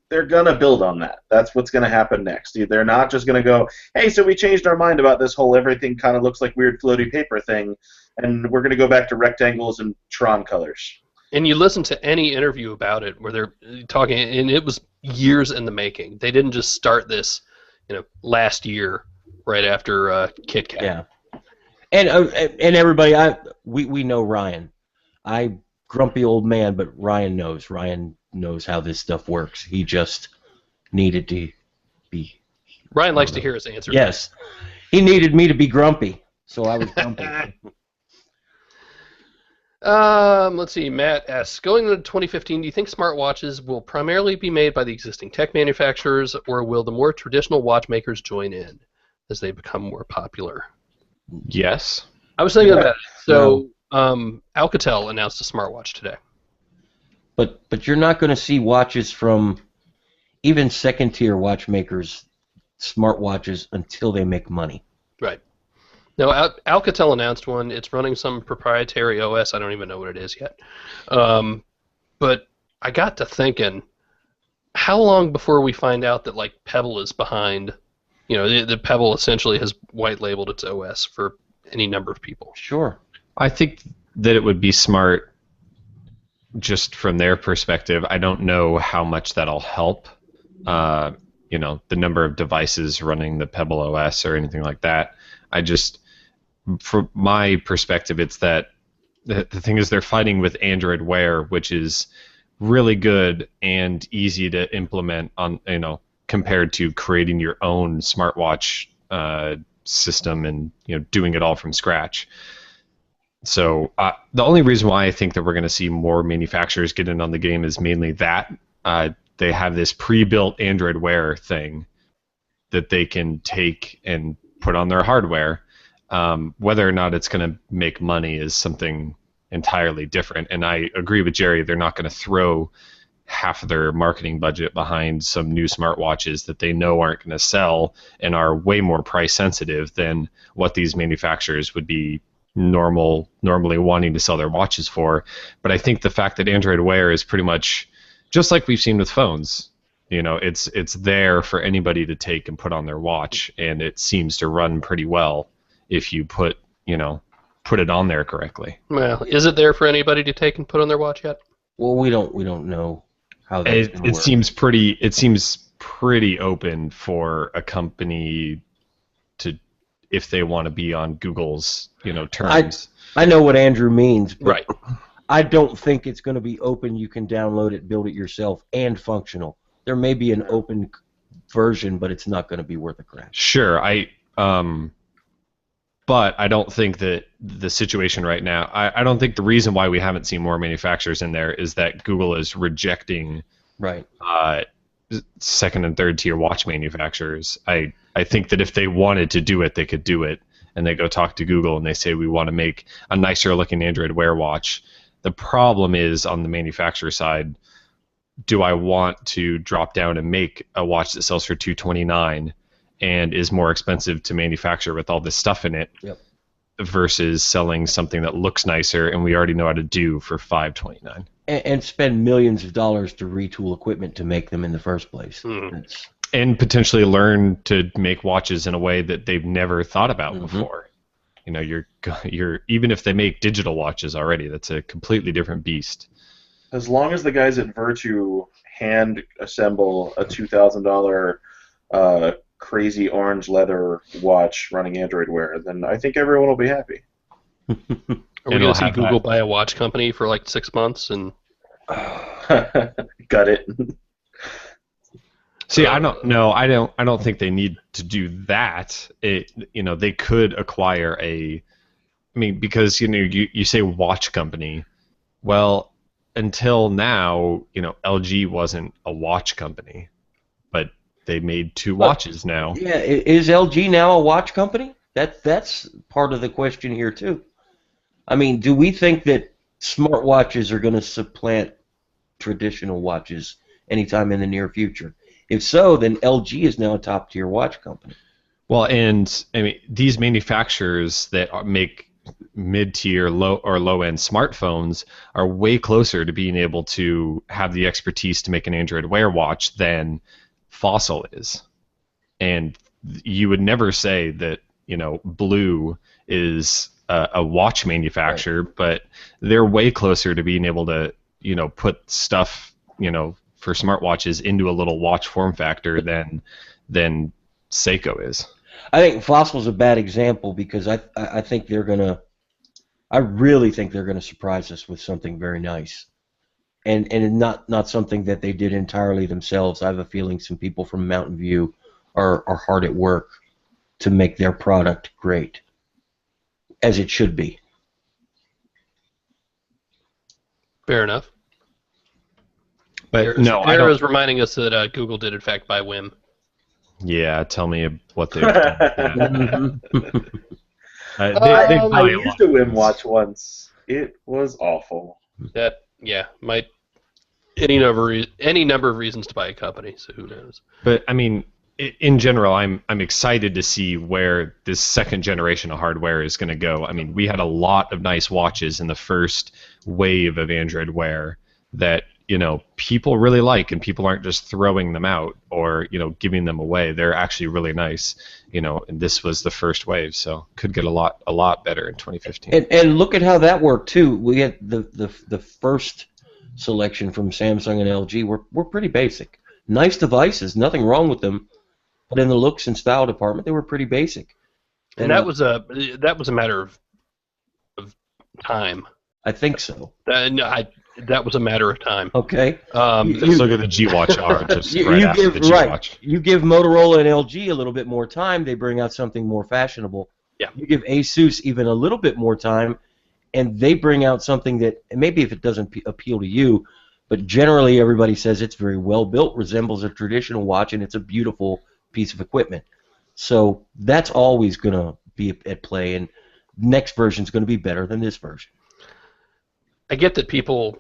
They're gonna build on that. That's what's gonna happen next. They're not just gonna go, hey, so we changed our mind about this whole everything kind of looks like weird floaty paper thing, and we're gonna go back to rectangles and Tron colors. And you listen to any interview about it where they're talking, and it was years in the making. They didn't just start this, last year, right after KitKat. Yeah. And everybody, we know Ryan. Grumpy old man, but Ryan knows. Ryan knows how this stuff works. He just needed to be. Ryan likes to hear his answer. Yes, he needed me to be grumpy, so I was grumpy. Let's see. Matt asks, going into 2015, do you think smartwatches will primarily be made by the existing tech manufacturers, or will the more traditional watchmakers join in as they become more popular? Yes. I was thinking about it. So, Alcatel announced a smartwatch today. But you're not going to see watches from even second-tier watchmakers, smartwatches, until they make money. Right. No, Alcatel announced one. It's running some proprietary OS. I don't even know what it is yet. But I got to thinking, how long before we find out that Pebble is behind? The Pebble essentially has white-labeled its OS for any number of people. Sure. I think that it would be smart just from their perspective. I don't know how much that'll help, the number of devices running the Pebble OS or anything like that. From my perspective, it's that the thing is they're fighting with Android Wear, which is really good and easy to implement on, compared to creating your own smartwatch system and doing it all from scratch. So the only reason why I think that we're going to see more manufacturers get in on the game is mainly that they have this pre-built Android Wear thing that they can take and put on their hardware. Whether or not it's going to make money is something entirely different. And I agree with Jerry, they're not going to throw half of their marketing budget behind some new smartwatches that they know aren't going to sell and are way more price sensitive than what these manufacturers would be normally wanting to sell their watches for. But I think the fact that Android Wear is pretty much just like we've seen with phones. It's there for anybody to take and put on their watch, and it seems to run pretty well if you put it on there correctly. Well, is it there for anybody to take and put on their watch yet? Well, we don't know how that's going to work. It seems pretty open for a company to, if they want to be on Google's terms. I know what Andrew means, but right. I don't think it's going to be open. You can download it, build it yourself, and functional. There may be an open version, but it's not going to be worth a crap. Sure, but I don't think that the situation right now, I don't think the reason why we haven't seen more manufacturers in there is that Google is rejecting second and third tier watch manufacturers. I think that if they wanted to do it, they could do it, and they go talk to Google and they say, we want to make a nicer looking Android Wear watch The problem is on the manufacturer side. Do I want to drop down and make a watch that sells for $229 and is more expensive to manufacture with all this stuff in it, Yep. versus selling something that looks nicer and we already know how to do for $529? And spend millions of dollars to retool equipment to make them in the first place. Mm. And potentially learn to make watches in a way that they've never thought about before. You know, you're even if they make digital watches already, that's a completely different beast. As long as the guys at Virtue hand assemble a $2,000 crazy orange leather watch running Android Wear, then I think everyone will be happy. Are we going to see Google buy a watch company for like 6 months and got it? See, I don't think they need to do that. They could acquire because you say watch company. Well, until now, LG wasn't a watch company, but they made two watches now. Yeah, is LG now a watch company? That's part of the question here too. I mean, do we think that smartwatches are going to supplant traditional watches anytime in the near future? If so, then LG is now a top-tier watch company. Well, and these manufacturers that make mid-tier, low-end smartphones are way closer to being able to have the expertise to make an Android Wear watch than Fossil is. And you would never say that, Blue is a watch manufacturer, right, but they're way closer to being able to, put stuff, for smartwatches into a little watch form factor than Seiko is. I think Fossil's a bad example because I think I really think they're gonna surprise us with something very nice, and not something that they did entirely themselves. I have a feeling some people from Mountain View are hard at work to make their product great, as it should be. Fair enough. But Sarah is reminding us that Google did in fact buy Whim. Yeah, tell me what they've done. I used a Whim watch once. It was awful. Might any number of reasons to buy a company. So who knows? But in general, I'm excited to see where this second generation of hardware is going to go. We had a lot of nice watches in the first wave of Android Wear that people really like, and people aren't just throwing them out or giving them away. They're actually really nice, and this was the first wave, so could get a lot better in 2015. And look at how that worked too. We had the first selection from Samsung and LG were pretty basic, nice devices, nothing wrong with them, but in the looks and style department they were pretty basic. And that was a matter of time. I think so. That was a matter of time. Okay. Let's look at the G Watch R just right after the G Watch. You give Motorola and LG a little bit more time, they bring out something more fashionable. Yeah. You give ASUS even a little bit more time, and they bring out something that maybe if it doesn't appeal to you, but generally everybody says it's very well built, resembles a traditional watch, and it's a beautiful piece of equipment. So that's always going to be at play, and next version is going to be better than this version. I get that people,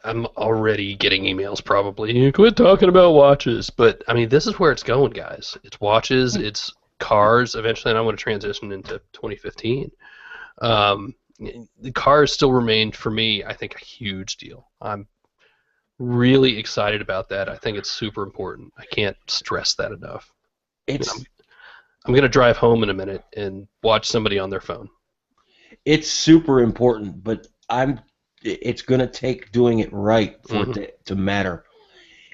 I'm already getting emails probably. You quit talking about watches, but this is where it's going, guys. It's watches, it's cars. Eventually, and I want to transition into 2015. The cars still remain for me, I think, a huge deal. I'm really excited about that. I think it's super important. I can't stress that enough. I'm going to drive home in a minute and watch somebody on their phone. It's super important, but it's going to take doing it right for it to matter.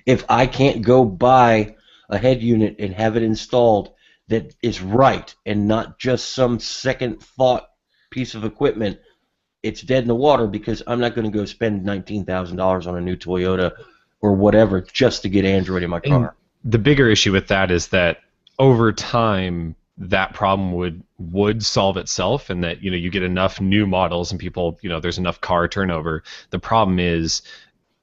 If I can't go buy a head unit and have it installed that is right and not just some second thought piece of equipment, it's dead in the water, because I'm not going to go spend $19,000 on a new Toyota or whatever just to get Android in my car. And the bigger issue with that is that over time that problem would solve itself, and that you get enough new models and people there's enough car turnover. The problem is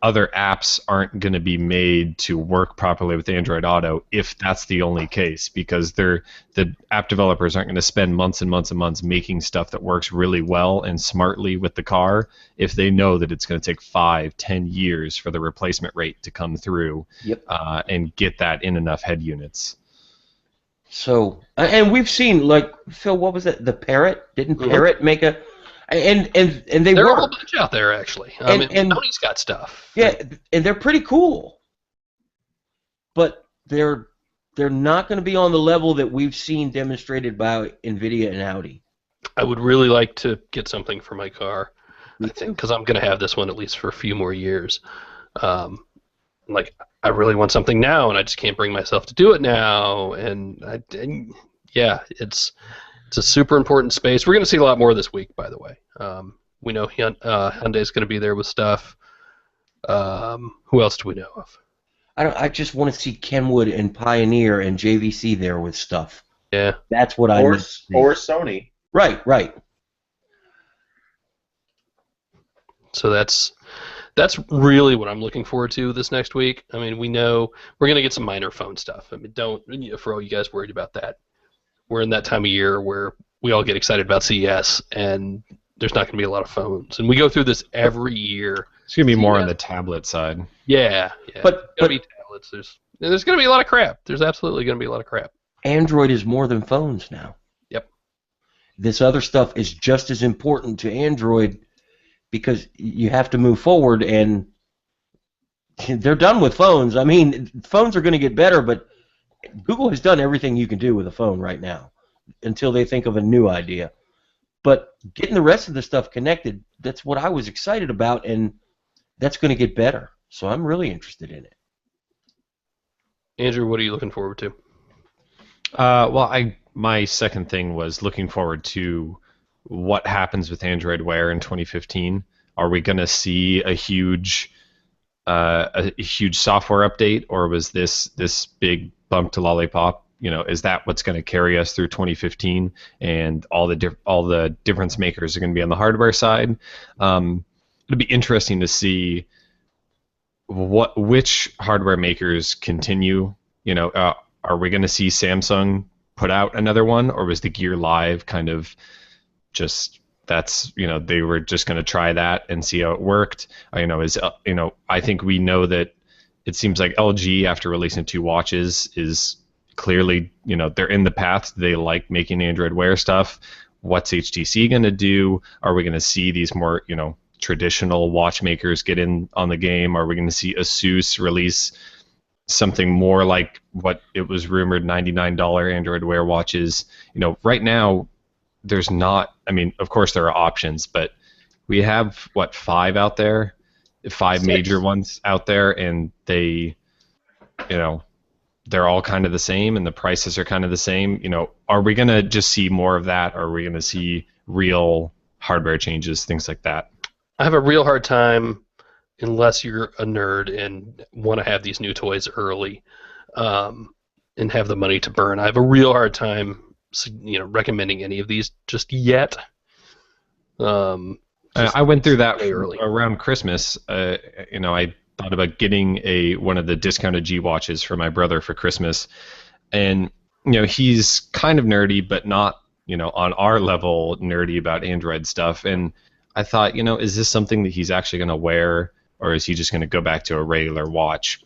other apps aren't going to be made to work properly with Android Auto if that's the only case, because the app developers aren't going to spend months and months and months making stuff that works really well and smartly with the car if they know that it's going to take 5-10 years for the replacement rate to come through. Yep. And get that in enough head units. So, and we've seen, like, Phil, what was it? The Parrot? Didn't Parrot make a... And they there work. are a whole bunch out there, actually. And Sony's got stuff. Yeah, and they're pretty cool. But they're not going to be on the level that we've seen demonstrated by NVIDIA and Audi. I would really like to get something for my car. Me I too. think because I'm going to have this one at least for a few more years. Like, I really want something now, and I just can't bring myself to do it now. And yeah, it's a super important space. We're going to see a lot more this week, by the way. We know Hyundai's going to be there with stuff. Who else do we know of? I just want to see Kenwood and Pioneer and JVC there with stuff. Yeah. That's what I Or need to see. Sony. Right. So that's really what I'm looking forward to this next week. I mean, we know we're going to get some minor phone stuff. I mean, for all you guys worried about that. We're in that time of year where we all get excited about CES, and there's not going to be a lot of phones. And we go through this every year. It's going to be more on the tablet side. Yeah. But There's going to be tablets. There's going to be a lot of crap. There's absolutely going to be a lot of crap. Android is more than phones now. Yep. This other stuff is just as important to Android because you have to move forward, and they're done with phones. I mean, phones are going to get better, but Google has done everything you can do with a phone right now until they think of a new idea. But getting the rest of the stuff connected, that's what I was excited about, and that's going to get better. So I'm really interested in it. Andrew, what are you looking forward to? My second thing was looking forward to what happens with Android Wear in 2015. Are we going to see a huge software update, or was this big bump to Lollipop? Is that what's going to carry us through 2015? And all the difference makers are going to be on the hardware side. It'll be interesting to see which hardware makers continue. Are we going to see Samsung put out another one, or was the Gear Live kind of just they were just going to try that and see how it worked? I think we know that it seems like LG, after releasing 2 watches, is clearly, they're in the path. They like making Android Wear stuff. What's HTC going to do? Are we going to see these more, traditional watchmakers get in on the game? Are we going to see ASUS release something more like what it was rumored, $99 Android Wear watches? Right now, there's not. I mean, of course there are options, but we have 5 out there, 5 6 major ones out there, and they, they're all kind of the same, and the prices are kind of the same. Are we gonna just see more of that, or are we gonna see real hardware changes, things like that? I have a real hard time, unless you're a nerd and want to have these new toys early, and have the money to burn. I have a real hard time, recommending any of these just yet. I went through that early. Around Christmas. I thought about getting one of the discounted G watches for my brother for Christmas, and he's kind of nerdy, but not on our level nerdy about Android stuff. And I thought, is this something that he's actually going to wear, or is he just going to go back to a regular watch?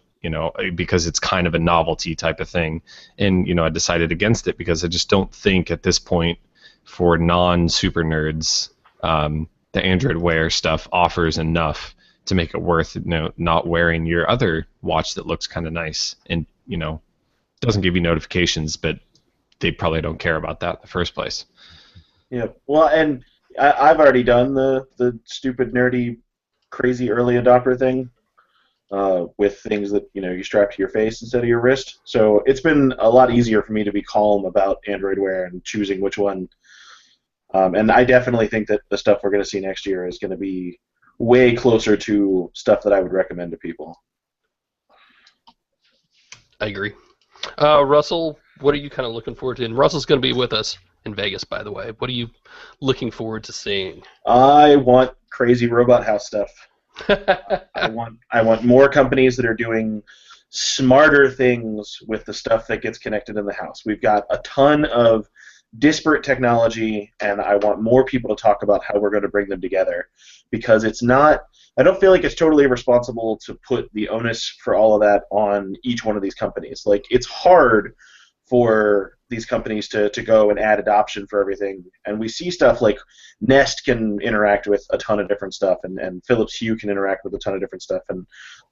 Because it's kind of a novelty type of thing. And I decided against it because I just don't think at this point, for non-super nerds, the Android Wear stuff offers enough to make it worth not wearing your other watch that looks kind of nice and doesn't give you notifications, but they probably don't care about that in the first place. Yeah, well, and I've already done the stupid nerdy crazy early adopter thing with things that you strap to your face instead of your wrist. So it's been a lot easier for me to be calm about Android Wear and choosing which one. And I definitely think that the stuff we're going to see next year is going to be way closer to stuff that I would recommend to people. I agree. Russell, what are you kind of looking forward to? And Russell's going to be with us in Vegas, by the way. What are you looking forward to seeing? I want crazy robot house stuff. I want more companies that are doing smarter things with the stuff that gets connected in the house. We've got a ton of disparate technology, and I want more people to talk about how we're going to bring them together, because it's not. I don't feel like it's totally irresponsible to put the onus for all of that on each one of these companies. Like, it's hard for these companies to go and add adoption for everything, and we see stuff like Nest can interact with a ton of different stuff, and Philips Hue can interact with a ton of different stuff, and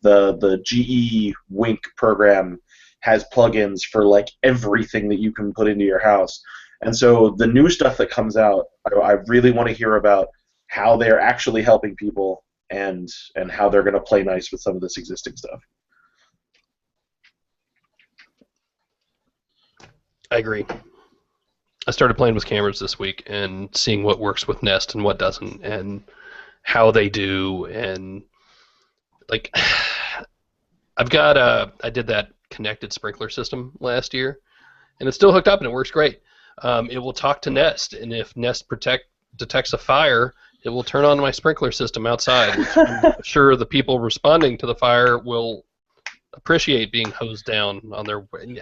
the GE Wink program has plugins for like everything that you can put into your house. And so the new stuff that comes out, I really want to hear about how they're actually helping people, and how they're going to play nice with some of this existing stuff. I agree. I started playing with cameras this week and seeing what works with Nest and what doesn't, and how they do, and like I did that connected sprinkler system last year, and it's still hooked up and it works great. It will talk to Nest, and if Nest detects a fire, it will turn on my sprinkler system outside, which I'm sure the people responding to the fire will appreciate being hosed down on their way. And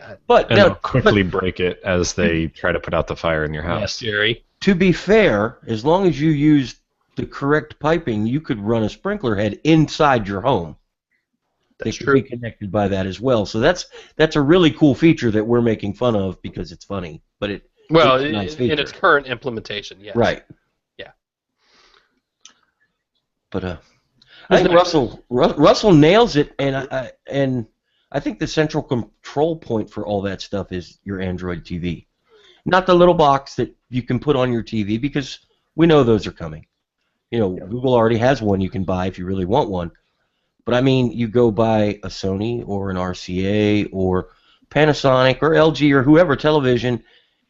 they'll quickly break it as they try to put out the fire in your house. Yes, Jerry. To be fair, as long as you use the correct piping, you could run a sprinkler head inside your home. That's They true. could be connected by that as well. So that's a really cool feature that we're making fun of because it's funny, but it's a nice feature. In its current implementation, yes. Right. Yeah. But I think Russell nails it, and I think the central control point for all that stuff is your Android TV, not the little box that you can put on your TV, because we know those are coming. You know, Google already has one you can buy if you really want one. But I mean, you go buy a Sony or an RCA or Panasonic or LG or whoever television,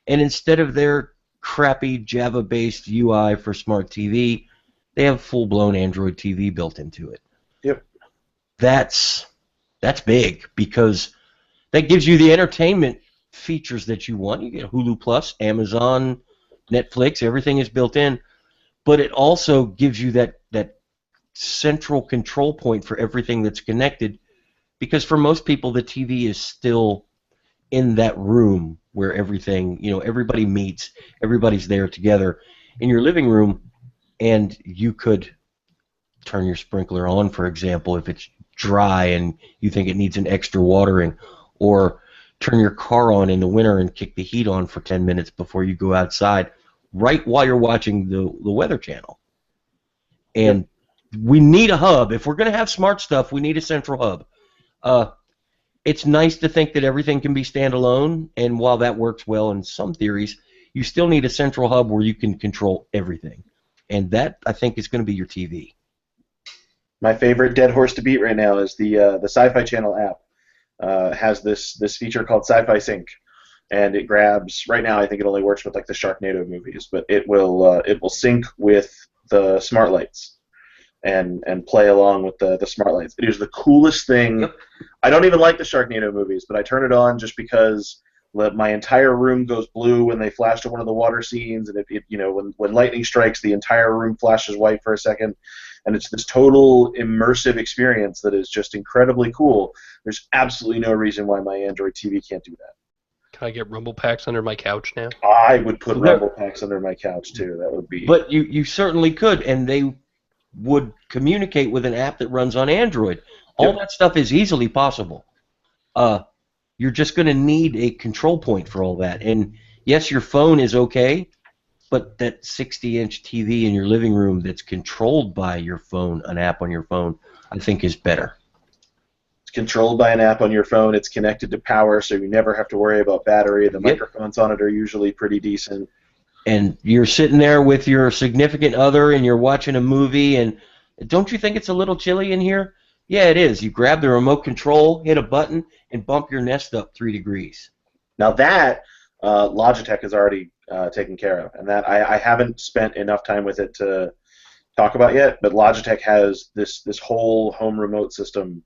and instead of their crappy Java-based UI for smart TV, they have full-blown Android TV built into it. Yep. That's big, because that gives you the entertainment features that you want. You get Hulu Plus, Amazon, Netflix, everything is built in, but it also gives you that central control point for everything that's connected, because for most people the TV is still in that room where everything, everybody meets, everybody's there together in your living room, and you could turn your sprinkler on, for example, if it's dry and you think it needs an extra watering, or turn your car on in the winter and kick the heat on for 10 minutes before you go outside, right while you're watching the Weather Channel. And we need a hub. If we're going to have smart stuff, we need a central hub. It's nice to think that everything can be standalone, and while that works well in some theories, you still need a central hub where you can control everything. And that, I think, is going to be your TV. My favorite dead horse to beat right now is the Sci-Fi Channel app. Has this feature called Sci-Fi Sync, and it grabs. Right now, I think it only works with like the Sharknado movies, but it will sync with the smart lights and play along with the smart lights. It is the coolest thing. Yep. I don't even like the Sharknado movies, but I turn it on just because my entire room goes blue when they flash to one of the water scenes, and when lightning strikes, the entire room flashes white for a second, and it's this total immersive experience that is just incredibly cool. There's absolutely no reason why my Android TV can't do that. Can I get rumble packs under my couch now? I would put rumble packs under my couch too. That would be. But you certainly could, and they would communicate with an app that runs on Android. All that stuff is easily possible. You're just going to need a control point for all that. And yes, your phone is okay, but that 60-inch TV in your living room that's controlled by your phone, an app on your phone, I think is better. It's controlled by an app on your phone. It's connected to power, so you never have to worry about battery. The microphones on it are usually pretty decent. And you're sitting there with your significant other and you're watching a movie, and don't you think it's a little chilly in here? Yeah, it is. You grab the remote control, hit a button, and bump your Nest up 3 degrees. Now that Logitech has already taken care of, and that I haven't spent enough time with it to talk about yet, but Logitech has this whole home remote system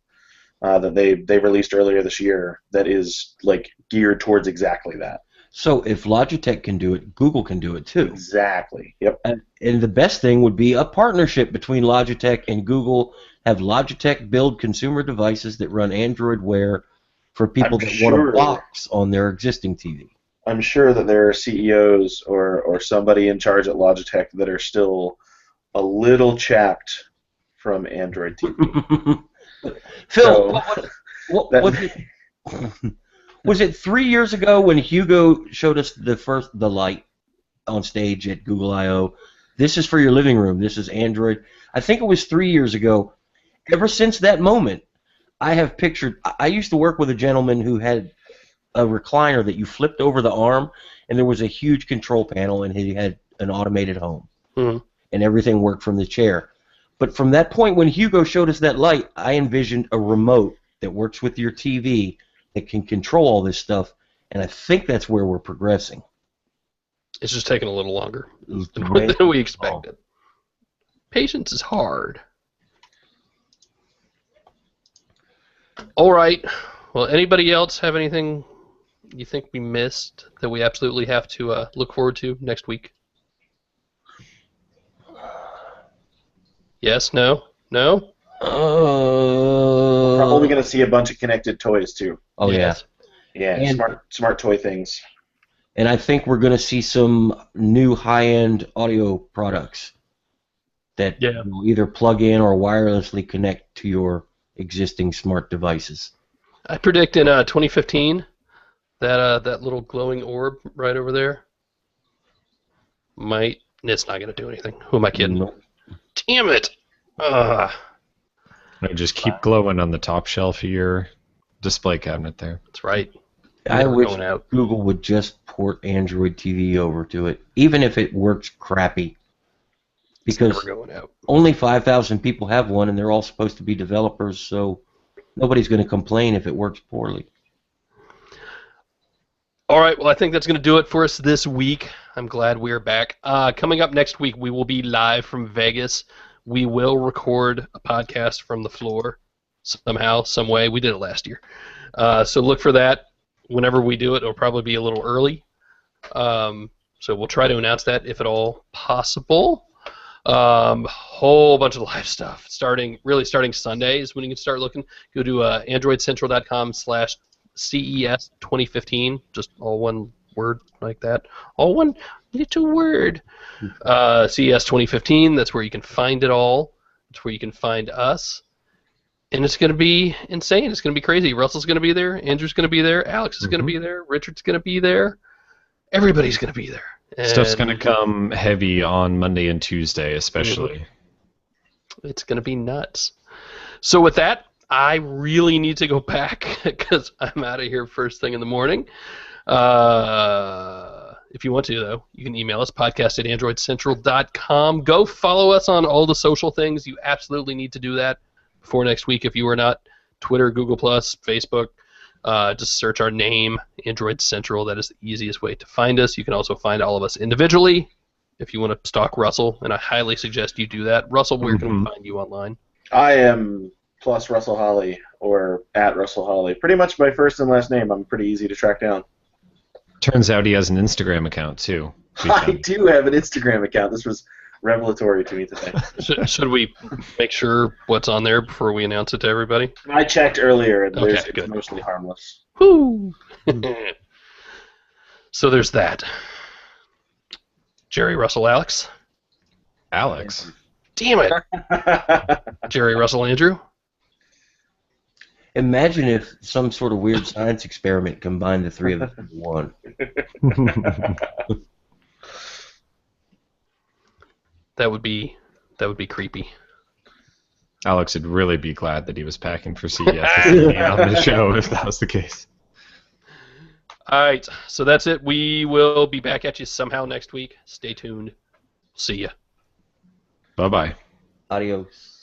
that they released earlier this year that is like geared towards exactly that. So if Logitech can do it, Google can do it too. Exactly. Yep. And the best thing would be a partnership between Logitech and Google. Have Logitech build consumer devices that run Android Wear for people that want a box on their existing TV. I'm sure that there are CEOs or somebody in charge at Logitech that are still a little chapped from Android TV. Phil, was it 3 years ago when Hugo showed us the light on stage at Google I/O? This is for your living room. This is Android. I think it was 3 years ago. Ever since that moment, I have pictured. I used to work with a gentleman who had a recliner that you flipped over the arm, and there was a huge control panel, and he had an automated home, and everything worked from the chair. But from that point when Hugo showed us that light, I envisioned a remote that works with your TV that can control all this stuff, and I think that's where we're progressing. It's just taking a little longer than we expected. Patience is hard. All right. Well, anybody else have anything you think we missed that we absolutely have to look forward to next week? Yes? No? No? Probably going to see a bunch of connected toys too. Oh yes. Yeah, And smart toy things. And I think we're going to see some new high-end audio products that will either plug in or wirelessly connect to your existing smart devices. I predict in 2015 that little glowing orb right over there it's not going to do anything. Who am I kidding? Nope. Damn it! Just keep glowing on the top shelf of your display cabinet there. That's right. I wish Google would just port Android TV over to it, even if it works crappy. Because only 5,000 people have one, and they're all supposed to be developers, so nobody's going to complain if it works poorly. All right, well, I think that's going to do it for us this week. I'm glad we're back. Coming up next week, we will be live from Vegas. We will record a podcast from the floor somehow, some way. We did it last year. So look for that. Whenever we do it, it'll probably be a little early. So we'll try to announce that if at all possible. Whole bunch of live stuff. Starting Sunday is when you can start looking. Go to androidcentral.com/CES 2015. Just all one word like that. All one little word. CES 2015. That's where you can find it all. That's where you can find us. And it's going to be insane. It's going to be crazy. Russell's going to be there. Andrew's going to be there. Alex is going to be there. Richard's going to be there. Everybody's going to be there. And stuff's going to come heavy on Monday and Tuesday, especially. It's going to be nuts. So with that, I really need to go back because I'm out of here first thing in the morning. If you want to, though, you can email us, podcast@androidcentral.com. Go follow us on all the social things. You absolutely need to do that before next week if you are not. Twitter, Google+, Facebook. Just search our name, Android Central. That is the easiest way to find us. You can also find all of us individually if you want to stalk Russell, and I highly suggest you do that. Russell, where can we find you online? I am plus Russell Holly or at Russell Holly. Pretty much my first and last name. I'm pretty easy to track down. Turns out he has an Instagram account, too. I do have an Instagram account. This was revelatory to me today. Should we make sure what's on there before we announce it to everybody? I checked earlier, and it's mostly harmless. Woo! So there's that. Jerry, Russell, Alex. Alex. Damn it! Jerry, Russell, Andrew. Imagine if some sort of weird science experiment combined the three of us into one. That would be creepy. Alex would really be glad that he was packing for CES on the show if that was the case. All right, so that's it. We will be back at you somehow next week. Stay tuned. See ya. Bye-bye. Adios.